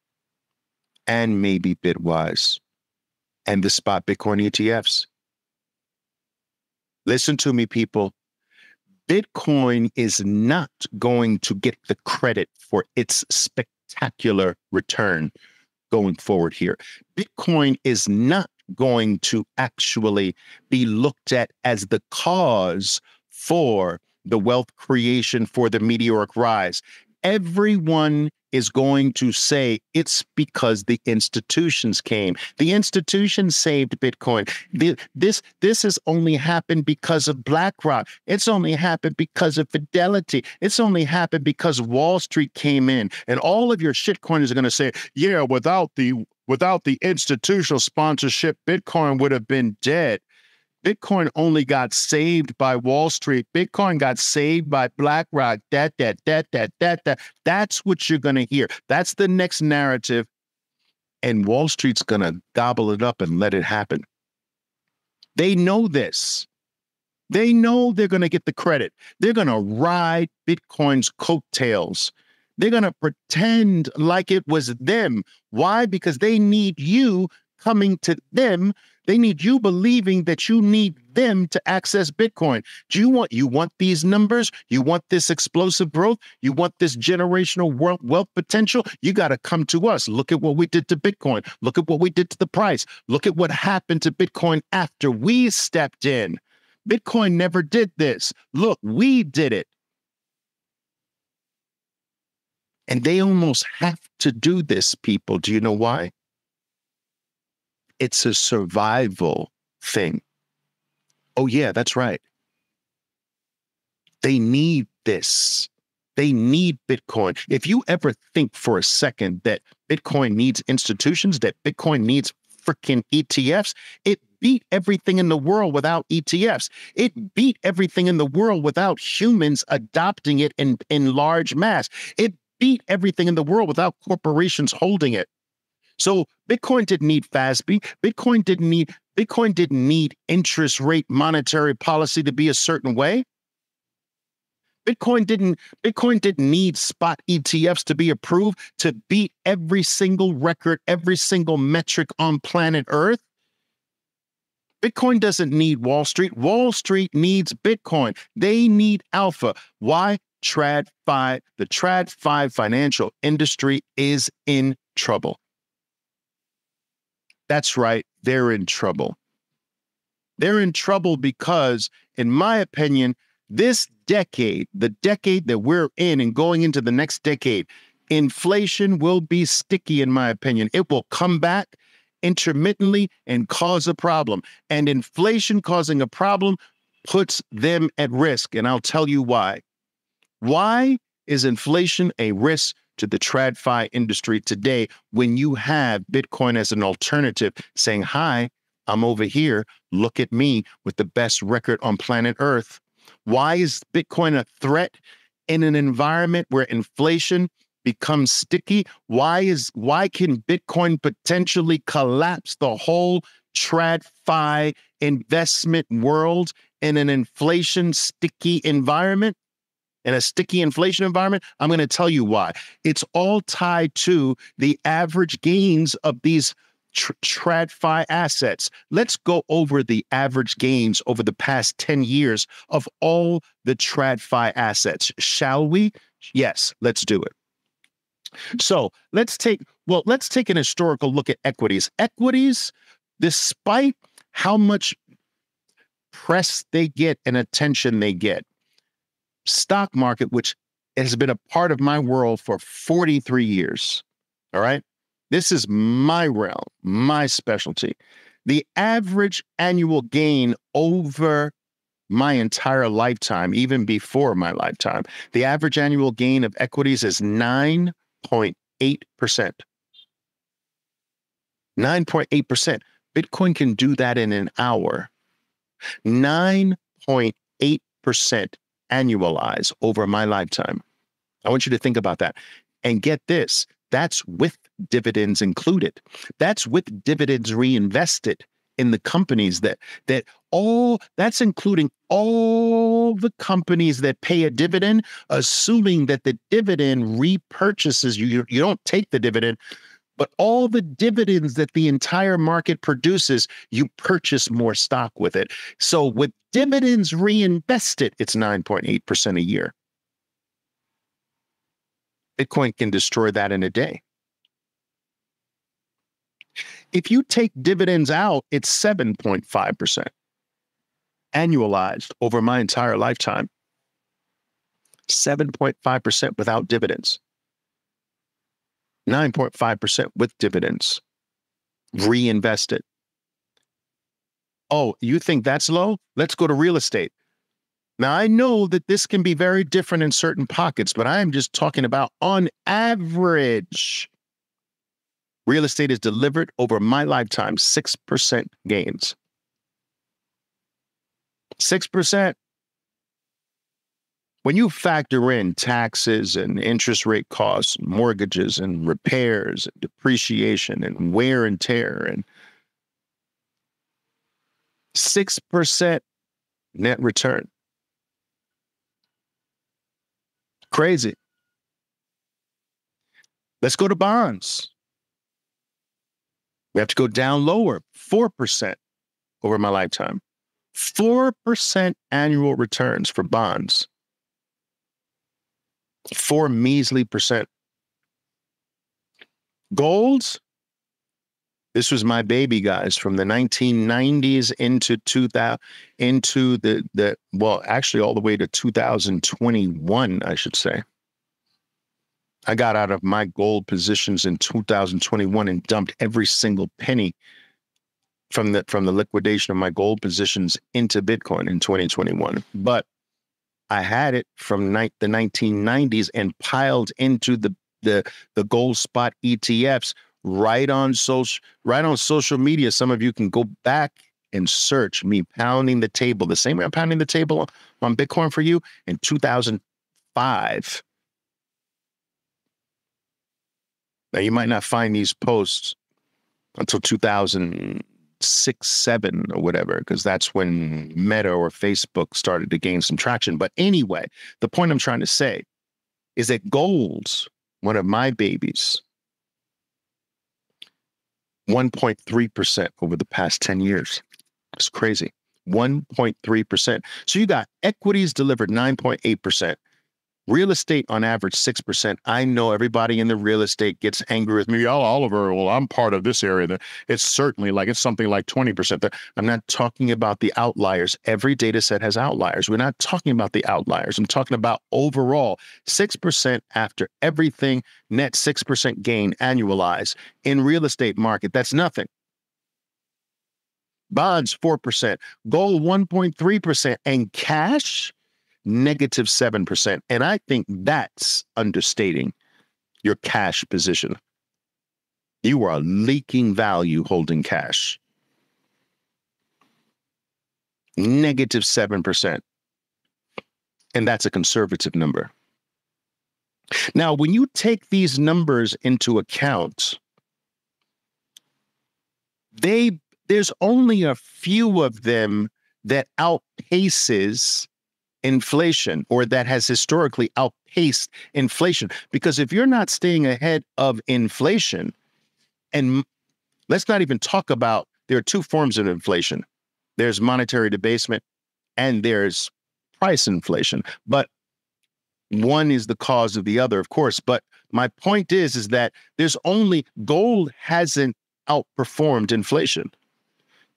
and maybe Bitwise and the spot Bitcoin ETFs. Listen to me, people. Bitcoin is not going to get the credit for its spectacular return going forward here. Bitcoin is not going to actually be looked at as the cause for the wealth creation, for the meteoric rise. Everyone is going to say it's because the institutions came. The institutions saved Bitcoin. This has only happened because of BlackRock. It's only happened because of Fidelity. It's only happened because Wall Street came in. And all of your shitcoiners are going to say, yeah, without the institutional sponsorship, Bitcoin would have been dead. Bitcoin only got saved by Wall Street. Bitcoin got saved by BlackRock. That's what you're going to hear. That's the next narrative. And Wall Street's going to gobble it up and let it happen. They know this. They know they're going to get the credit. They're going to ride Bitcoin's coattails. They're going to pretend like it was them. Why? Because they need you coming to them. They need you believing that you need them to access Bitcoin. You want these numbers? You want this explosive growth? You want this generational wealth potential? You got to come to us. Look at what we did to Bitcoin. Look at what we did to the price. Look at what happened to Bitcoin after we stepped in. Bitcoin never did this. Look, we did it. And they almost have to do this, people. Do you know why? It's a survival thing. Oh, yeah, that's right. They need this. They need Bitcoin. If you ever think for a second that Bitcoin needs institutions, that Bitcoin needs freaking ETFs, it beat everything in the world without ETFs. It beat everything in the world without humans adopting it in large mass. It beat everything in the world without corporations holding it. So Bitcoin didn't need FASB. Bitcoin didn't need interest rate monetary policy to be a certain way. Bitcoin didn't need spot ETFs to be approved to beat every single record, every single metric on planet Earth. Bitcoin doesn't need Wall Street. Wall Street needs Bitcoin. They need alpha. Why? TradFi, the TradFi financial industry is in trouble. That's right, they're in trouble. They're in trouble because, in my opinion, this decade, the decade that we're in and going into the next decade, inflation will be sticky, in my opinion. It will come back intermittently and cause a problem. And inflation causing a problem puts them at risk. And I'll tell you why. Why is inflation a risk to the TradFi industry today when you have Bitcoin as an alternative saying, hi, I'm over here, look at me with the best record on planet Earth? Why is Bitcoin a threat in an environment where inflation becomes sticky? Why can Bitcoin potentially collapse the whole TradFi investment world in an inflation sticky environment? In a sticky inflation environment? I'm going to tell you why. It's all tied to the average gains of these TradFi assets. Let's go over the average gains over the past 10 years of all the TradFi assets, shall we? Yes, let's do it. So let's take an historical look at equities. Equities, despite how much press they get and attention they get, stock market, which has been a part of my world for 43 years. All right. This is my realm, my specialty. The average annual gain over my entire lifetime, even before my lifetime, the average annual gain of equities is 9.8%. 9.8%. Bitcoin can do that in an hour. 9.8% annualized over my lifetime. I want you to think about that. And get this, that's with dividends included. That's with dividends reinvested in the companies that's including all the companies that pay a dividend, assuming that the dividend repurchases you. You don't take the dividend, but all the dividends that the entire market produces, you purchase more stock with it. So with dividends reinvested, it's 9.8% a year. Bitcoin can destroy that in a day. If you take dividends out, it's 7.5% annualized over my entire lifetime. 7.5% without dividends. 9.5% with dividends reinvested. Oh, you think that's low? Let's go to real estate. Now, I know that this can be very different in certain pockets, but I'm just talking about on average. Real estate is delivered over my lifetime, 6% gains. 6%. When you factor in taxes and interest rate costs, mortgages and repairs, and depreciation and wear and tear, and 6% net return. Crazy. Let's go to bonds. We have to go down lower, 4% over my lifetime. 4% annual returns for bonds. 4 measly percent. Golds, this was my baby, guys, from the 1990s into 2000, actually all the way to 2021, I should say. I got out of my gold positions in 2021 and dumped every single penny from the liquidation of my gold positions into Bitcoin in 2021. But I had it from the 1990s and piled into the gold spot ETFs right on social media. Some of you can go back and search me pounding the table the same way I'm pounding the table on Bitcoin for you in 2005. Now, you might not find these posts until 2006, 7 or whatever, because that's when Meta or Facebook started to gain some traction. But anyway, the point I'm trying to say is that gold's one of my babies, 1.3% over the past 10 years. It's crazy. 1.3%. So you got equities delivered 9.8%. Real estate on average 6%. I know everybody in the real estate gets angry with me. Oh, Oliver, well, I'm part of this area. It's certainly like it's something like 20%. I'm not talking about the outliers. Every data set has outliers. We're not talking about the outliers. I'm talking about overall 6% after everything, net 6% gain annualized in real estate market. That's nothing. Bonds 4%, gold 1.3%, and cash negative 7%. And I think that's understating your cash position. You are leaking value holding cash. Negative 7%. And that's a conservative number. Now, when you take these numbers into account, there's only a few of them that outpaces inflation, or that has historically outpaced inflation. Because if you're not staying ahead of inflation, and let's not even talk about, there are two forms of inflation. There's monetary debasement and there's price inflation. But one is the cause of the other, of course. But my point is that gold hasn't outperformed inflation.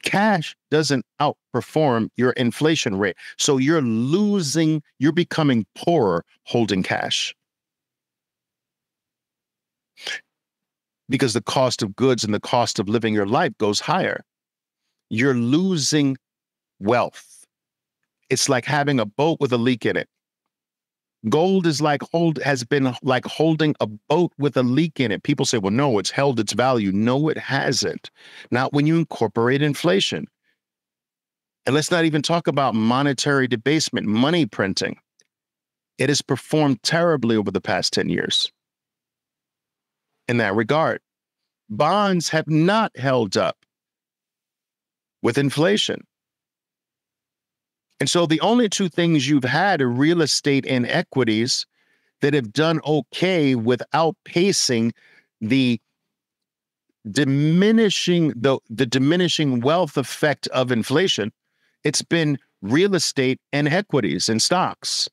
Cash doesn't outperform your inflation rate. So you're becoming poorer holding cash. Because the cost of goods and the cost of living your life goes higher. You're losing wealth. It's like having a boat with a leak in it. Gold has been like holding a boat with a leak in it. People say, well, no, it's held its value. No, it hasn't. Not when you incorporate inflation. And let's not even talk about monetary debasement, money printing. It has performed terribly over the past 10 years. In that regard, bonds have not held up with inflation. And so the only two things you've had are real estate and equities that have done okay with outpacing the diminishing wealth effect of inflation. It's been real estate and equities and stocks.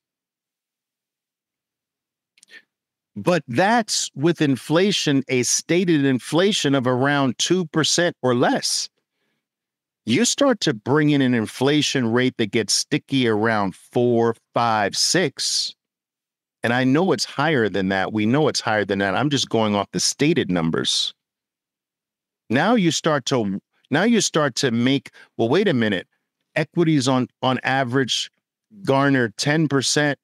But that's with inflation, a stated inflation of around 2% or less. You start to bring in an inflation rate that gets sticky around 4, 5, 6. And I know it's higher than that. We know it's higher than that. I'm just going off the stated numbers. Now you start to make, well, wait a minute. Equities on average garner 10%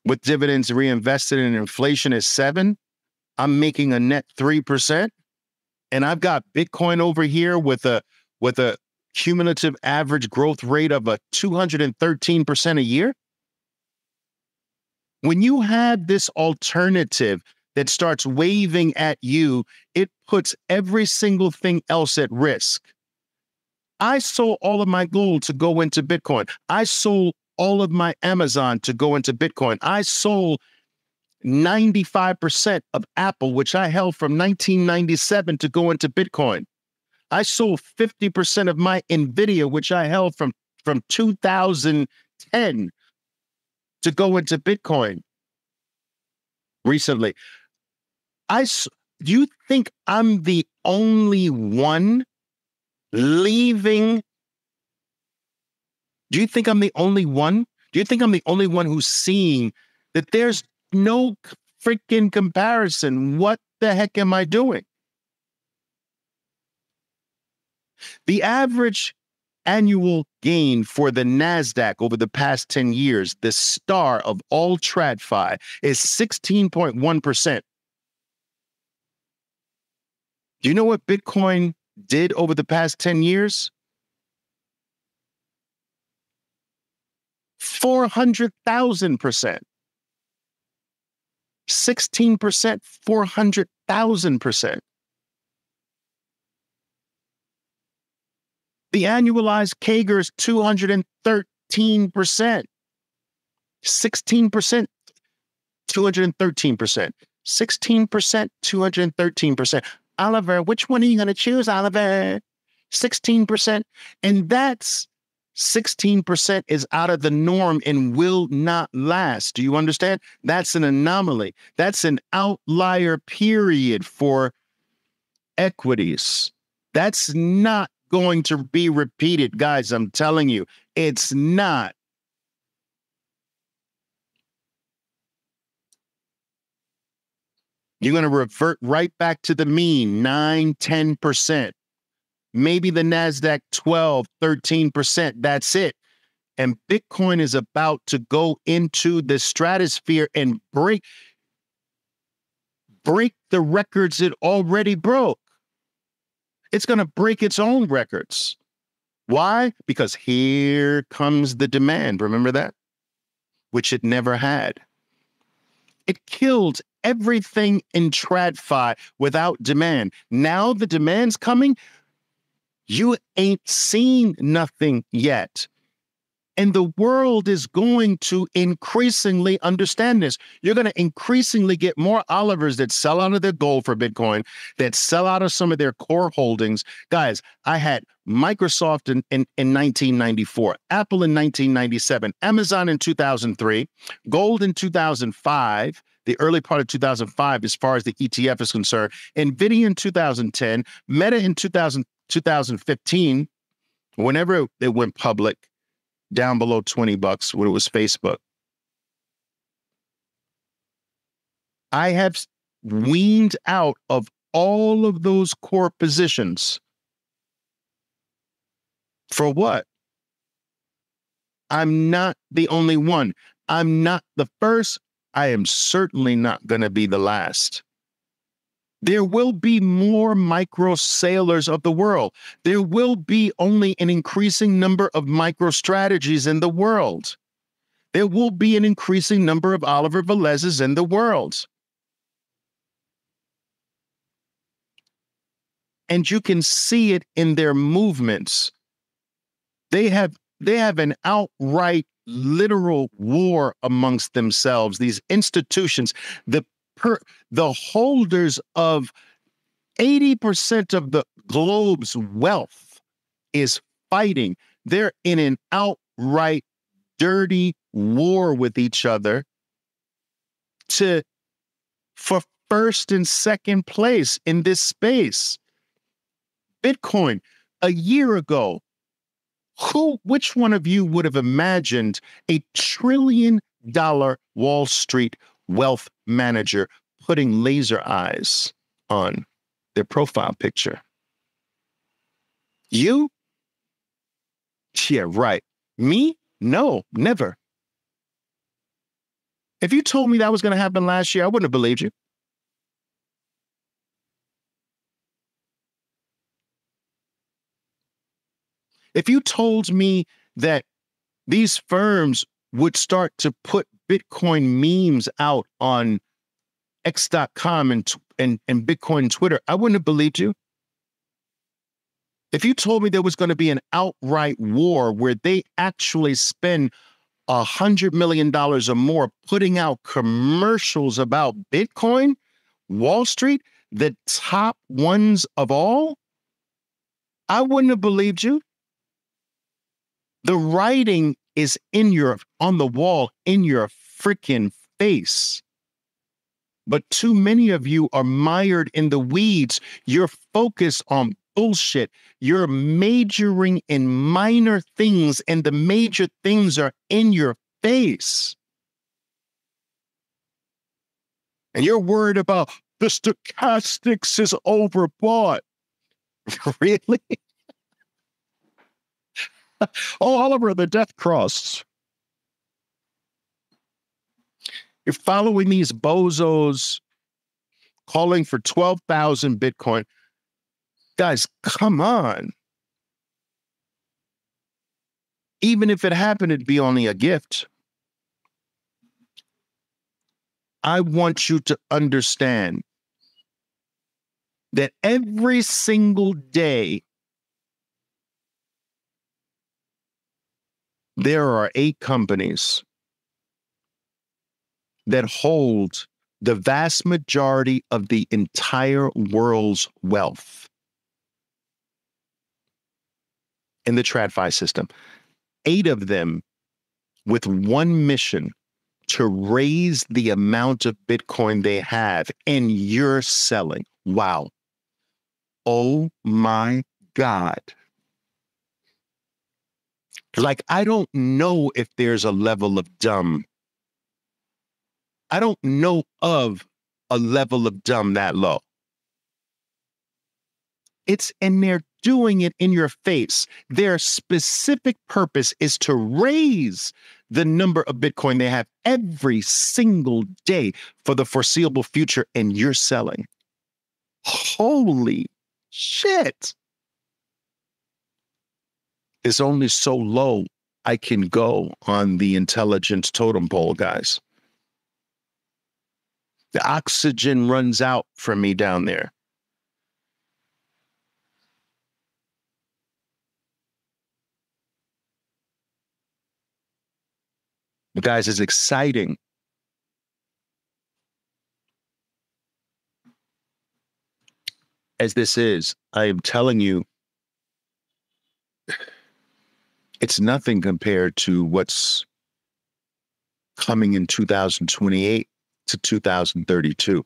with dividends reinvested, and inflation is 7%. I'm making a net 3%. And I've got Bitcoin over here with a cumulative average growth rate of a 213% a year. When you have this alternative that starts waving at you, it puts every single thing else at risk. I sold all of my gold to go into Bitcoin. I sold all of my Amazon to go into Bitcoin. I sold 95% of Apple, which I held from 1997, to go into Bitcoin. I sold 50% of my NVIDIA, which I held from 2010 to go into Bitcoin recently. Do you think I'm the only one leaving? Do you think I'm the only one? Do you think I'm the only one who's seeing that there's no freaking comparison? What the heck am I doing? The average annual gain for the NASDAQ over the past 10 years, the star of all TradFi, is 16.1%. Do you know what Bitcoin did over the past 10 years? 400,000%. 16%, 400,000%. The annualized CAGR is 213%, 16%, 213%, 16%, 213%. Oliver, which one are you going to choose, Oliver? 16%. And that's 16% is out of the norm and will not last. Do you understand? That's an anomaly. That's an outlier period for equities. That's not going to be repeated, guys. I'm telling you, it's not. You're going to revert right back to the mean, 9, 10%. Maybe the NASDAQ 12, 13%. That's it. And Bitcoin is about to go into the stratosphere and break the records it already broke. It's going to break its own records. Why? Because here comes the demand. Remember that? Which it never had. It killed everything in TradFi without demand. Now the demand's coming. You ain't seen nothing yet. And the world is going to increasingly understand this. You're going to increasingly get more Olivers that sell out of their gold for Bitcoin, that sell out of some of their core holdings. Guys, I had Microsoft in 1994, Apple in 1997, Amazon in 2003, gold in 2005, the early part of 2005 as far as the ETF is concerned, NVIDIA in 2010, Meta in 2015, whenever it went public, down below $20 when it was Facebook. I have weaned out of all of those core positions. For what? I'm not the only one. I'm not the first. I am certainly not going to be the last. There will be more micro sailors of the world. There will be only an increasing number of micro strategies in the world. There will be an increasing number of Oliver Velez's in the world. And you can see it in their movements. They have an outright literal war amongst themselves. These institutions, the holders of 80% of the globe's wealth is fighting. They're in an outright dirty war with each other for first and second place in this space. Bitcoin, a year ago, which one of you would have imagined a $1 trillion Wall Street wealth manager putting laser eyes on their profile picture? You? Yeah, right. Me? No, never. If you told me that was going to happen last year, I wouldn't have believed you. If you told me that these firms would start to put Bitcoin memes out on X.com and Bitcoin Twitter, I wouldn't have believed you. If you told me there was going to be an outright war where they actually spend $100 million or more putting out commercials about Bitcoin, Wall Street, the top ones of all, I wouldn't have believed you. The writing is on the wall in your freaking face. But too many of you are mired in the weeds. You're focused on bullshit. You're majoring in minor things, and the major things are in your face. And you're worried about the stochastics is overbought. Really? Oh, Oliver, the death cross. You're following these bozos calling for 12,000 Bitcoin. Guys, come on. Even if it happened, it'd be only a gift. I want you to understand that every single day There are 8 companies that hold the vast majority of the entire world's wealth in the TradFi system. 8 of them with one mission: to raise the amount of Bitcoin they have, and you're selling. Wow. Oh my God. Like, I don't know if there's a level of dumb. I don't know of a level of dumb that low. And they're doing it in your face. Their specific purpose is to raise the number of Bitcoin they have every single day for the foreseeable future, and you're selling. Holy shit. It's only so low I can go on the intelligence totem pole, guys. The oxygen runs out from me down there. But guys, it's exciting. As this is, I am telling you, it's nothing compared to what's coming in 2028 to 2032.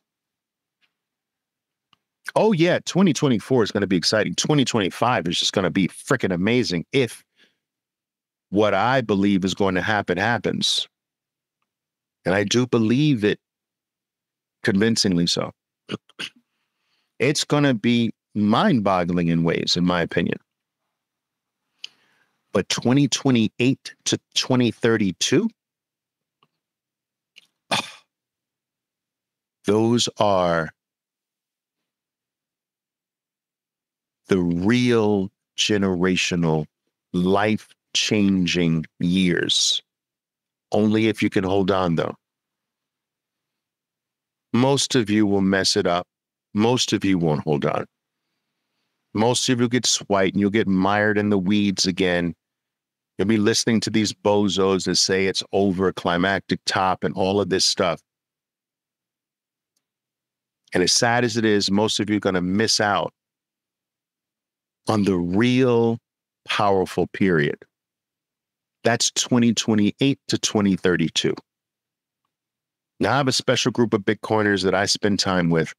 Oh yeah, 2024 is going to be exciting. 2025 is just going to be freaking amazing if what I believe is going to happen happens. And I do believe it convincingly so. It's going to be mind-boggling in ways, in my opinion. But 2028 to 2032, those are the real generational, life-changing years. Only if you can hold on, though. Most of you will mess it up. Most of you won't hold on. Most of you get swiped and you'll get mired in the weeds again. You'll be listening to these bozos that say it's over, climactic top, and all of this stuff. And as sad as it is, most of you are going to miss out on the real powerful period. That's 2028 to 2032. Now, I have a special group of Bitcoiners that I spend time with,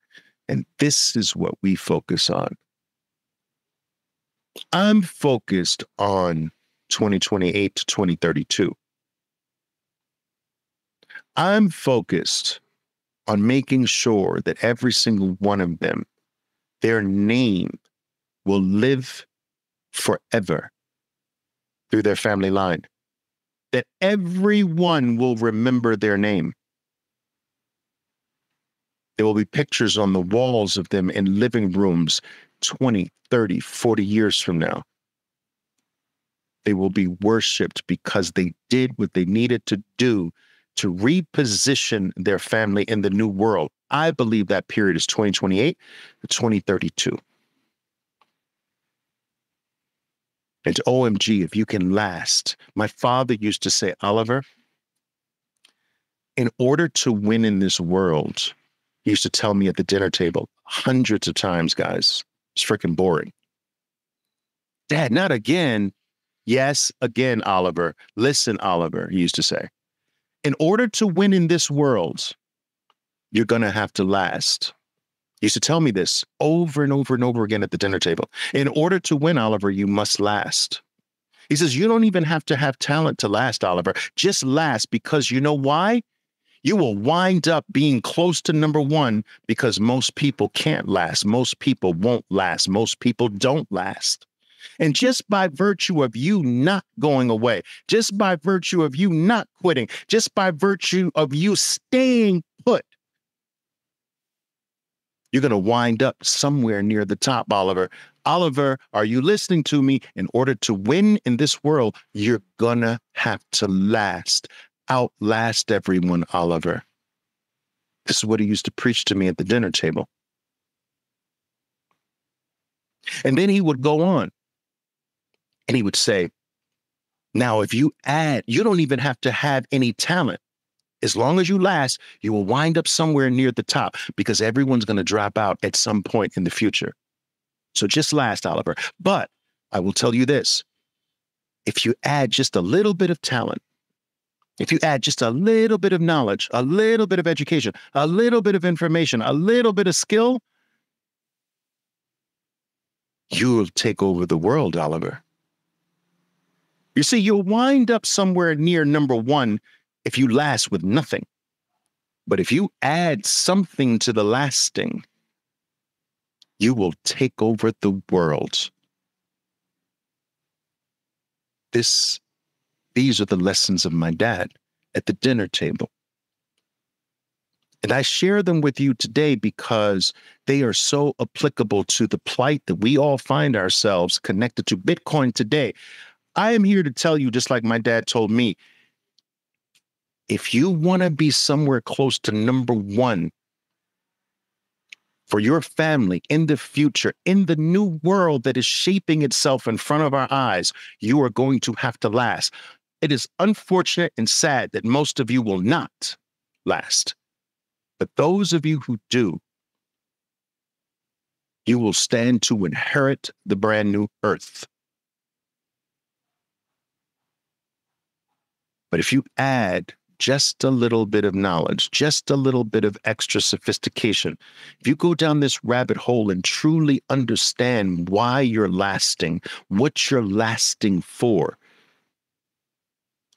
and this is what we focus on. I'm focused on 2028 to 2032. I'm focused on making sure that every single one of them, their name will live forever through their family line. That everyone will remember their name. There will be pictures on the walls of them in living rooms 20, 30, 40 years from now. They will be worshipped because they did what they needed to do to reposition their family in the new world. I believe that period is 2028 to 2032. And OMG, if you can last. My father used to say, Oliver, in order to win in this world, he used to tell me at the dinner table hundreds of times, guys, it's freaking boring. Dad, not again. Yes, again, Oliver. Listen, Oliver, he used to say. In order to win in this world, you're going to have to last. He used to tell me this over and over and over again at the dinner table. In order to win, Oliver, you must last. He says, you don't even have to have talent to last, Oliver. Just last, because you know why? You will wind up being close to number one because most people can't last. Most people won't last. Most people don't last. And just by virtue of you not going away, just by virtue of you not quitting, just by virtue of you staying put, you're going to wind up somewhere near the top, Oliver. Oliver, are you listening to me? In order to win in this world, you're going to have to last. Outlast everyone, Oliver. This is what he used to preach to me at the dinner table. And then he would go on and he would say, Now, if you add, you don't even have to have any talent. As long as you last, you will wind up somewhere near the top because everyone's going to drop out at some point in the future. So just last, Oliver. But I will tell you this. If you add just a little bit of talent, if you add just a little bit of knowledge, a little bit of education, a little bit of information, a little bit of skill, you'll take over the world, Oliver. You see, you'll wind up somewhere near number one if you last with nothing. But if you add something to the lasting, you will take over the world. These are the lessons of my dad at the dinner table. And I share them with you today because they are so applicable to the plight that we all find ourselves connected to Bitcoin today. I am here to tell you, just like my dad told me, if you want to be somewhere close to number one for your family in the future, in the new world that is shaping itself in front of our eyes, you are going to have to last. It is unfortunate and sad that most of you will not last. But those of you who do, you will stand to inherit the brand new earth. But if you add just a little bit of knowledge, just a little bit of extra sophistication, if you go down this rabbit hole and truly understand why you're lasting, what you're lasting for,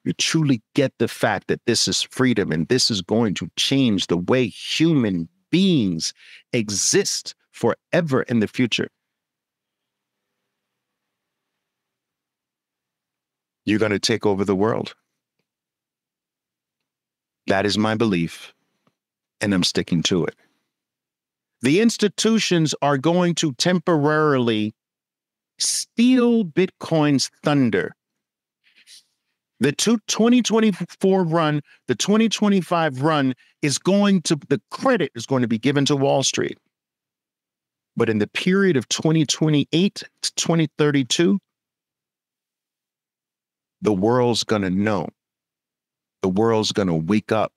you truly get the fact that this is freedom and this is going to change the way human beings exist forever in the future. You're going to take over the world. That is my belief, and I'm sticking to it. The institutions are going to temporarily steal Bitcoin's thunder. The 2024 run, the 2025 run the credit is going to be given to Wall Street. But in the period of 2028 to 2032, the world's going to know. The world's going to wake up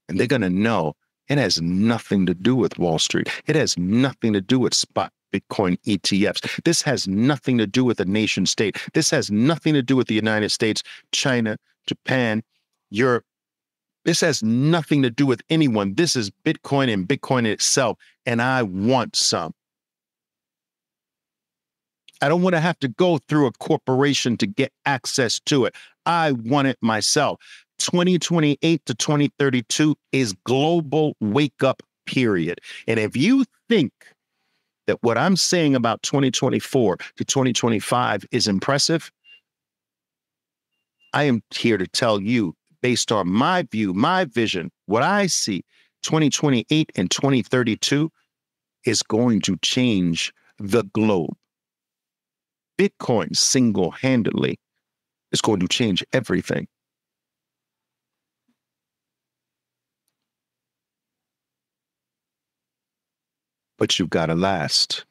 and they're going to know it has nothing to do with Wall Street. It has nothing to do with spot Bitcoin ETFs. This has nothing to do with a nation state. This has nothing to do with the United States, China, Japan, Europe. This has nothing to do with anyone. This is Bitcoin and Bitcoin itself, and I want some. I don't want to have to go through a corporation to get access to it. I want it myself. 2028 to 2032 is global wake up period. And if you think that what I'm saying about 2024 to 2025 is impressive, I am here to tell you, based on my view, my vision, what I see, 2028 and 2032 is going to change the globe. Bitcoin single-handedly is going to change everything. But you've got to last.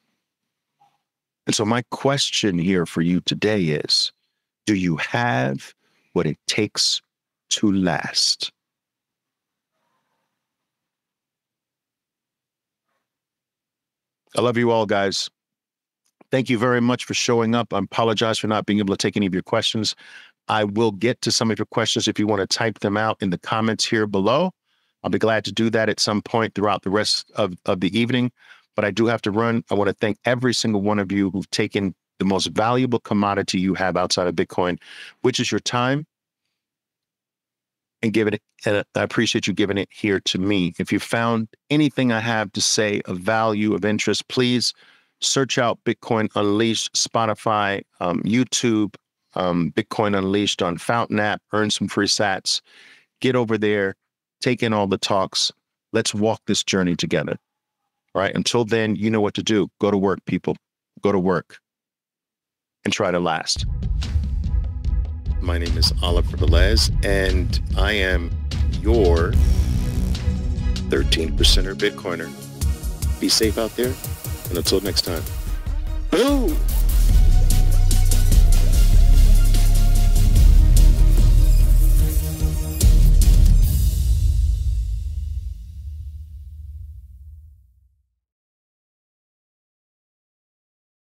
And so my question here for you today is, do you have what it takes to last? I love you all, guys. Thank you very much for showing up. I apologize for not being able to take any of your questions. I will get to some of your questions if you want to type them out in the comments here below. I'll be glad to do that at some point throughout the rest of the evening. But I do have to run. I want to thank every single one of you who've taken the most valuable commodity you have outside of Bitcoin, which is your time, and given it. And I appreciate you giving it here to me. If you found anything I have to say of value, of interest, please search out Bitcoin Unleashed, Spotify, YouTube, Bitcoin Unleashed on Fountain app, earn some free sats, get over there, take in all the talks. Let's walk this journey together. All right. Until then, you know what to do. Go to work, people. Go to work and try to last. My name is Oliver Velez, and I am your 13%er Bitcoiner. Be safe out there, and until next time. Boom!